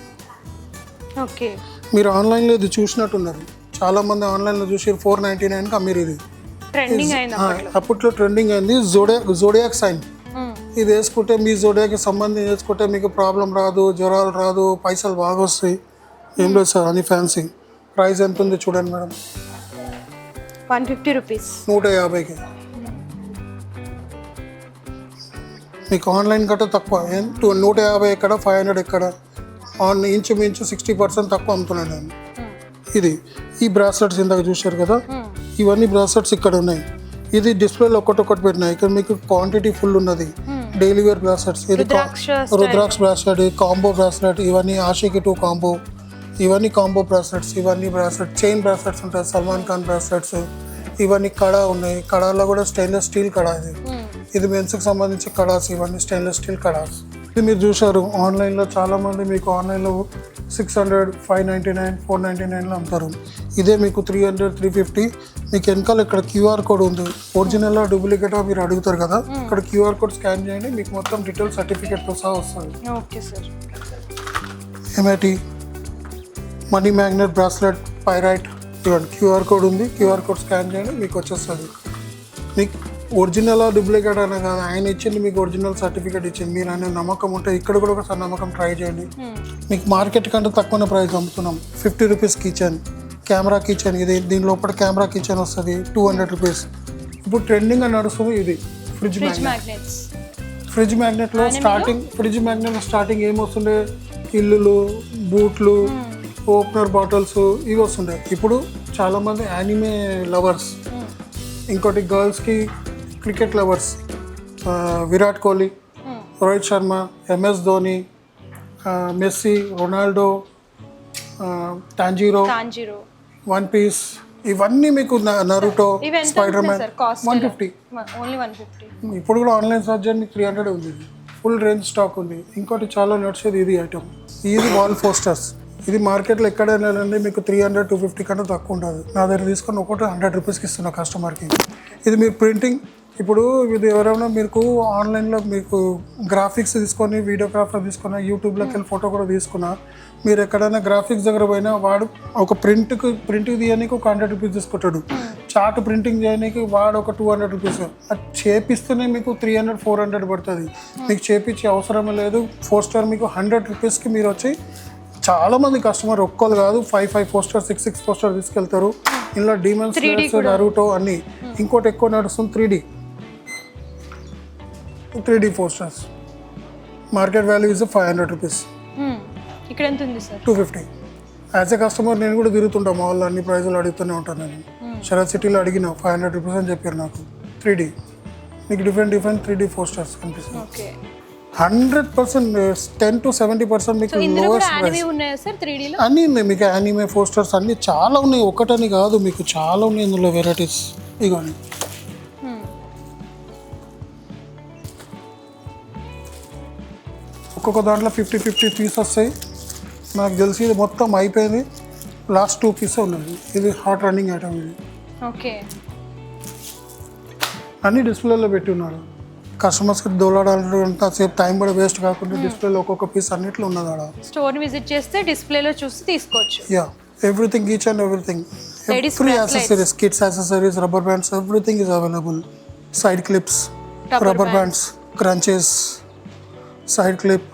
ఓకే, మీరు ఆన్లైన్లో ఇది చూసినట్టున్నారు, చాలా మంది ఆన్లైన్లో చూసి 499కి అమ్మిరు. ఇది ట్రెండింగ్ అయింది అప్పట్లో, ట్రెండింగ్ అయింది. జోడియాక్ సైన్ ఇది వేసుకుంటే మీ జోడియాకి సంబంధించి వేసుకుంటే మీకు ప్రాబ్లం రాదు, జ్వరాలు రాదు, పైసలు బాగా వస్తాయి. ఏం లేదు సార్ అని ఫ్యాన్సీ. ప్రైస్ ఎంత ఉంది చూడండి మేడం, 150 రూపీస్. 150కి. మీకు ఆన్లైన్ కట్ట తక్కువ 150 ఎక్కడ 500 ఎక్కడ, ఇంచుమించు 60% తక్కువ అమ్ముతున్నాను నేను. ఇది ఈ బ్రాస్లెట్స్ ఇందాక చూశారు కదా, ఇవన్నీ బ్రాస్లెట్స్ ఇక్కడ ఉన్నాయి. ఇది డిస్ప్లేలో ఒకటి పెట్టినాయి. ఇక్కడ మీకు క్వాంటిటీ ఫుల్ ఉన్నది. డైలీ వేర్ బ్రాస్లెట్స్, ఇది రుద్రాక్ష బ్రాస్లెట్, కాంబో బ్రాస్లెట్, ఇవన్నీ ఆషికి 2 కాంబో, ఇవన్నీ కాంబో బ్రాస్లెట్స్, ఇవన్నీ బ్రాస్లెట్ చైన్ బ్రాస్లెట్స్ ఉంటాయి, సల్మాన్ ఖాన్ బ్రాస్లెట్స్. ఇవన్నీ కడా ఉన్నాయి. కడాలో కూడా స్టెయిన్లెస్ స్టీల్ కడా. ఇది మెన్స్కి సంబంధించి కడాస్, ఇవన్నీ స్టెయిన్లెస్ స్టీల్ కడాస్. ఇది మీరు చూశారు ఆన్లైన్లో చాలామంది మీకు ఆన్లైన్లో 600, 599, 499లో అమ్ముతారు. ఇదే మీకు 300, 350. మీకు వెనకాల ఇక్కడ QR కోడ్ ఉంది. ఒరిజినల్ డూప్లికేటా మీరు అడుగుతారు కదా, ఇక్కడ QR కోడ్ స్కాన్ చేయండి, మీకు మొత్తం డీటెయిల్ సర్టిఫికేట్తో సహా వస్తుంది. Okay sir. MAT money magnet bracelet pyrite, ఇవ్వండి QR కోడ్ ఉంది. QR కోడ్ స్కాన్ చేయండి, మీకు వచ్చేస్తుంది. మీకు ఒరిజినల్ డూప్లికేట్ అనే కాదు, ఆయన ఇచ్చింది మీకు ఒరిజినల్ సర్టిఫికేట్ ఇచ్చింది. మీరు ఆయన నమ్మకం ఉంటే ఇక్కడ కూడా ఒకసారి నమ్మకం ట్రై చేయండి. మీకు మార్కెట్ కంటే తక్కువ ప్రైస్ అమ్ముతున్నాం. 50 రూపీస్ కిచెన్, కెమెరా కిచెన్. ఇది దీని లోపల కెమెరా కిచెన్ వస్తుంది, 200 రూపీస్. ఇప్పుడు ట్రెండింగ్ అని నడుస్తుంది ఇది ఫ్రిడ్జ్ మ్యాగ్నెట్. ఫ్రిడ్జ్ మ్యాగ్నెట్లో స్టార్టింగ్ ఏమొస్తుండే, ఇల్లులు, బూట్లు, ఓపెనర్ బాటిల్స్ ఇవి వస్తుండే. ఇప్పుడు చాలామంది యానిమే లవర్స్, ఇంకోటి గర్ల్స్కి cricket lovers, Virat Kohli, Rohit Sharma, MS Dhoni, Messi, Ronaldo, Tanjiro, one piece, ఇవన్నీ మీకు నరుటో, స్పైడర్ మ్యాన్ 150. ఇప్పుడు కూడా ఆన్లైన్ సర్చ్ చేయండి, 300 ఉంది. ఫుల్ రేంజ్ స్టాక్ ఉంది. ఇంకోటి చాలా నడిచేది ఇది ఐటమ్, ఇది వాల్ పోస్టర్స్. ఇది మార్కెట్లో ఎక్కడైనా మీకు 300, 250 కంటే తక్కువ ఉండదు. నా దగ్గర తీసుకొని ఒకటి 100 రూపీస్కి ఇస్తున్నా కస్టమర్కి. ఇది మీరు ప్రింటింగ్, ఇప్పుడు ఇది ఎవరైనా మీకు ఆన్లైన్లో మీకు గ్రాఫిక్స్ తీసుకొని, వీడియోగ్రాఫర్ తీసుకున్నా, యూట్యూబ్లోకి వెళ్ళి ఫోటో కూడా తీసుకున్నా, మీరు ఎక్కడైనా గ్రాఫిక్స్ దగ్గర పోయినా వాడు ఒక ప్రింట్కి తీయడానికి ఒక 100 రూపీస్ తీసుకుంటాడు. చార్ట్ ప్రింటింగ్ చేయడానికి వాడు ఒక 200 రూపీస్. అది చేపిస్తేనే మీకు 300, 400 పడుతుంది. మీకు చేపించే అవసరమే లేదు. 4 స్టార్ మీకు 100 రూపీస్కి మీరు వచ్చి చాలామంది కస్టమర్ ఒక్కరు కాదు 5 పోస్టర్ 6 పోస్టర్ తీసుకెళ్తారు. ఇలా డీమన్స్, నరుటో అన్నీ. ఇంకోటి ఎక్కువ నడుస్తుంది 3D posters. Market value is 500 rupees. ఇక్కడ ఎంత ఉంది సార్? 250. యాజ్ ఎ కస్టమర్ నేను కూడా తిరుగుతుంటాను, మా వాళ్ళు అన్ని ప్రైజులు అడుగుతూనే ఉంటాను. నేను శరత్ సిటీలో అడిగిన 500 రూపీస్ అని చెప్పారు నాకు. 3D మీకు డిఫరెంట్ 3D పోస్టర్స్ కనిపిస్తుంది. 100%, 10 to 70% మీకు లోయెస్ట్ ప్రైస్. అన్నీ ఉన్నాయి మీకు, యానిమే పోస్టర్స్ అన్నీ చాలా ఉన్నాయి. ఒకటని కాదు, మీకు చాలా ఉన్నాయి ఇందులో వెరైటీస్. ఇగోండి ఒక్కొక్క దాంట్లో 50 పీస్ వస్తాయి. నాకు తెలిసి ఇది మొత్తం అయిపోయింది, లాస్ట్ 2 పీస్ ఉన్నాయి. ఇది హాట్ రన్నింగ్ ఐటమ్. ఇది అన్ని డిస్ప్లేలో పెట్టి ఉన్నారు. కస్టమర్స్కి దోలాడాలంటే సేపు టైం కూడా వేస్ట్ కాకుండా డిస్ప్లేలో ఒక్కొక్క పీస్ అన్నిట్లో ఉన్నది. ఆడ స్టోర్ విజిట్ చేస్తే డిస్ప్లేలో చూసి తీసుకోవచ్చు. Ya, everything, each and everything. Free accessories, kids accessories, rubber bands, everything is available. Side clips, rubber bands, crunches, side clip,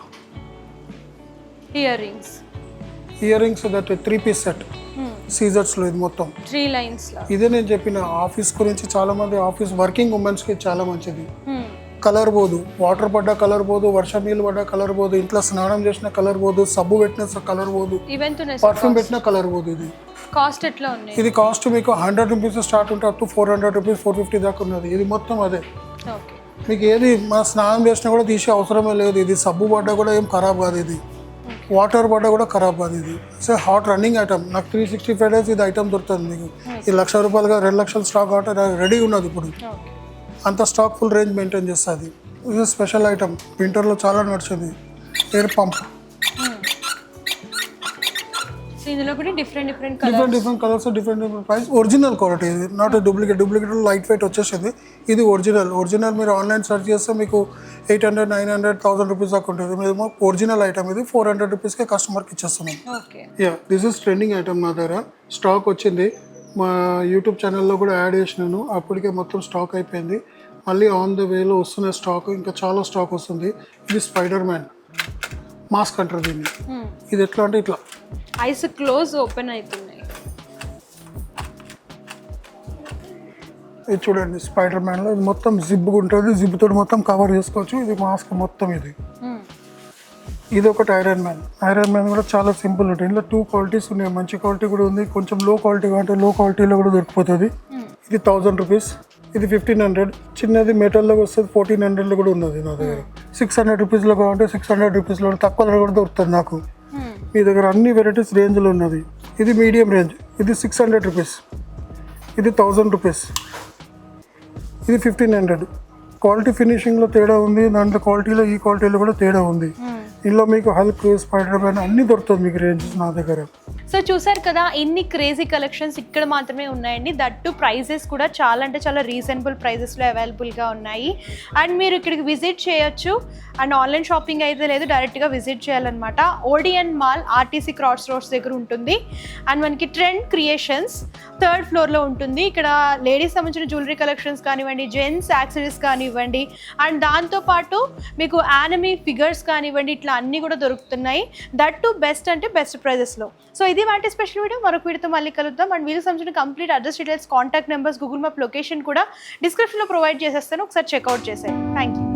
earrings that 3 piece set సీజర్స్లో. ఇది మొత్తం 3 లైన్స్. ఇదే నేను చెప్పిన ఆఫీస్ గురించి. చాలా మంది ఆఫీస్ వర్కింగ్ ఉమెన్స్కి చాలా మంచిది. కలర్ పోదు, వాటర్ పడ్డా కలర్ పోదు, వర్షం నీళ్ళు పడ్డా కలర్ పోదు, ఇంట్లో స్నానం చేసిన కలర్ పోదు, సబ్బు పెట్టిన కలర్ పోదు, పర్ఫ్యూమ్ పెట్టిన కలర్ పోదు. ఇది కాస్ట్ ఎట్లా ఉంది? ఇది కాస్ట్ మీకు 100 రూపీస్ స్టార్ట్ ఉంటే అప్ టు 400 రూపీస్, 450 దాకా ఉన్నది. ఇది మొత్తం అదే. మీకు ఏది మా స్నానం చేసినా కూడా తీసే అవసరమే లేదు. ఇది సబ్బు పడ్డా కూడా ఏం ఖరాబ్ కాదు. ఇది వాటర్ పడ్డా కూడా ఖరాబ్ కాదు. ఇది సో హాట్ రన్నింగ్ ఐటమ్. నాకు 365 డేస్ ఇది ఐటమ్ దొరుకుతుంది మీకు. ఇది 1,00,000 రూపాయలుగా 2 లక్షల స్టాక్ ఆట రెడీ ఉన్నది ఇప్పుడు. అంత స్టాక్ ఫుల్ రేంజ్ మెయింటైన్ చేస్తుంది. ఇది స్పెషల్ ఐటమ్, వింటర్లో చాలా నడిచింది. Air pump, different colours, different price. Original quality, ఇది నాట్ డూప్లికేట్ లైట్ వెయిట్ వచ్చేసింది. ఇది ఒరిజినల్ మీరు ఆన్లైన్ సెర్చ్ చేస్తే మీకు 800, 900, 1000 రూపీస్ దాకా ఉంటుంది. మేము ఒరిజినల్ ఐటమ్ ఇది 400 రూపీస్కే కస్టమర్కి ఇచ్చేస్తున్నాం. Ya, this is trending item. నా దగ్గర స్టాక్ వచ్చింది, మా యూట్యూబ్ ఛానల్లో కూడా యాడ్ చేసినాను. అప్పటికే మొత్తం స్టాక్ అయిపోయింది. మళ్ళీ ఆన్ ద వేలో వస్తున్న స్టాక్, ఇంకా చాలా స్టాక్ వస్తుంది. ఇది స్పైడర్ మ్యాన్ మాస్క్ అంటారు దీన్ని. ఇది ఎట్లా అంటే ఇట్లా ఐస్ క్లోజ్ ఓపెన్ అవుతున్నాయి. ఇది చూడండి స్పైడర్ మ్యాన్ లో ఇది మొత్తం జిప్ ఉంటుంది, జిప్ తోటి మొత్తం కవర్ చేసుకోవచ్చు. ఇది మాస్క్ మొత్తం ఇది ఒకటి ఐరన్ మ్యాన్ కూడా చాలా సింపుల్ ఉంటుంది. ఇందులో 2 క్వాలిటీస్ ఉన్నాయి, మంచి క్వాలిటీ కూడా ఉంది, కొంచెం లో క్వాలిటీ అంటే లో క్వాలిటీలో కూడా దొరికిపోతుంది. ఇది 1000 రూపీస్, ఇది 1500, చిన్నది మెటల్లో వస్తుంది 1400లో కూడా ఉన్నది నా దగ్గర. 600 రూపీస్లో కావాలంటే 600 రూపీస్లో తక్కువలో కూడా దొరుకుతుంది నాకు. మీ దగ్గర అన్ని వెరైటీస్ రేంజ్లో ఉన్నది. ఇది మీడియం రేంజ్, ఇది 600 రూపీస్, ఇది 1000 రూపీస్, ఇది 1500. క్వాలిటీ ఫినిషింగ్లో తేడా ఉంది, దాంట్లో క్వాలిటీలో ఈ క్వాలిటీలో కూడా తేడా ఉంది. ఇందులో మీకు హల్క్, స్పైడర్ మ్యాన్ అన్ని దొరుకుతుంది మీకు రేంజెస్ నా దగ్గర. సో చూసారు కదా, ఇన్ని క్రేజీ కలెక్షన్స్ ఇక్కడ మాత్రమే ఉన్నాయండి. దట్టు ప్రైజెస్ కూడా చాలా అంటే చాలా రీజనబుల్ ప్రైజెస్లో అవైలబుల్గా ఉన్నాయి. అండ్ మీరు ఇక్కడికి విజిట్ చేయొచ్చు. అండ్ ఆన్లైన్ షాపింగ్ అయితే లేదు, డైరెక్ట్గా విజిట్ చేయాలన్నమాట. Odean mall RTC cross roads దగ్గర ఉంటుంది. అండ్ మనకి ట్రెండ్ క్రియేషన్స్ 3rd ఫ్లోర్లో ఉంటుంది. ఇక్కడ లేడీస్ సంబంధించిన జ్యువెలరీ కలెక్షన్స్ కానివ్వండి, జెంట్స్ యాక్సెసరీస్ కానివ్వండి, అండ్ దాంతోపాటు మీకు యానిమీ ఫిగర్స్ కానివ్వండి, ఇట్లా అన్నీ కూడా దొరుకుతున్నాయి. దట్టు బెస్ట్ అంటే బెస్ట్ ప్రైజెస్లో. సో ఇది వాటి స్పెషల్ వీడియో. మరొక వీడియోతో మళ్ళీ కలుద్దాం. అండ్ వీళ్ళకి సంబంధించిన complete address details, contact numbers, Google map location కూడా డిస్క్రిప్షన్లో ప్రొవైడ్ చేసేస్తాను. ఒకసారి చెక్అవుట్ చేసేయండి. Thank you.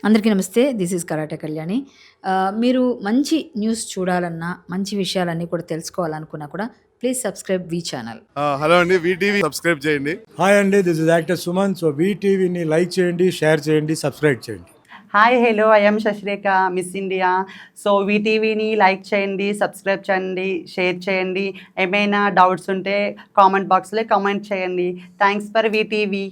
అందరికీ నమస్తే, దిస్ ఈజ్ కరాటే కళ్యాణి. మీరు మంచి న్యూస్ చూడాలన్నా, మంచి విషయాలన్నీ కూడా తెలుసుకోవాలనుకున్నా కూడా ప్లీజ్ సబ్స్క్రైబ్ వి ఛానల్. హలో అండి, వీటీవీ సబ్స్క్రైబ్ చేయండి. హాయ్ అండి, this is actor Suman. So వీటీవీని లైక్ చేయండి, షేర్ చేయండి, సబ్స్క్రైబ్ చేయండి. Hi hello, I'm Shashirekha, miss India. So వీటీవీని లైక్ చేయండి, సబ్స్క్రైబ్ చేయండి, షేర్ చేయండి. ఏమైనా డౌట్స్ ఉంటే కామెంట్ బాక్స్లో కామెంట్ చేయండి. Thanks for VTV.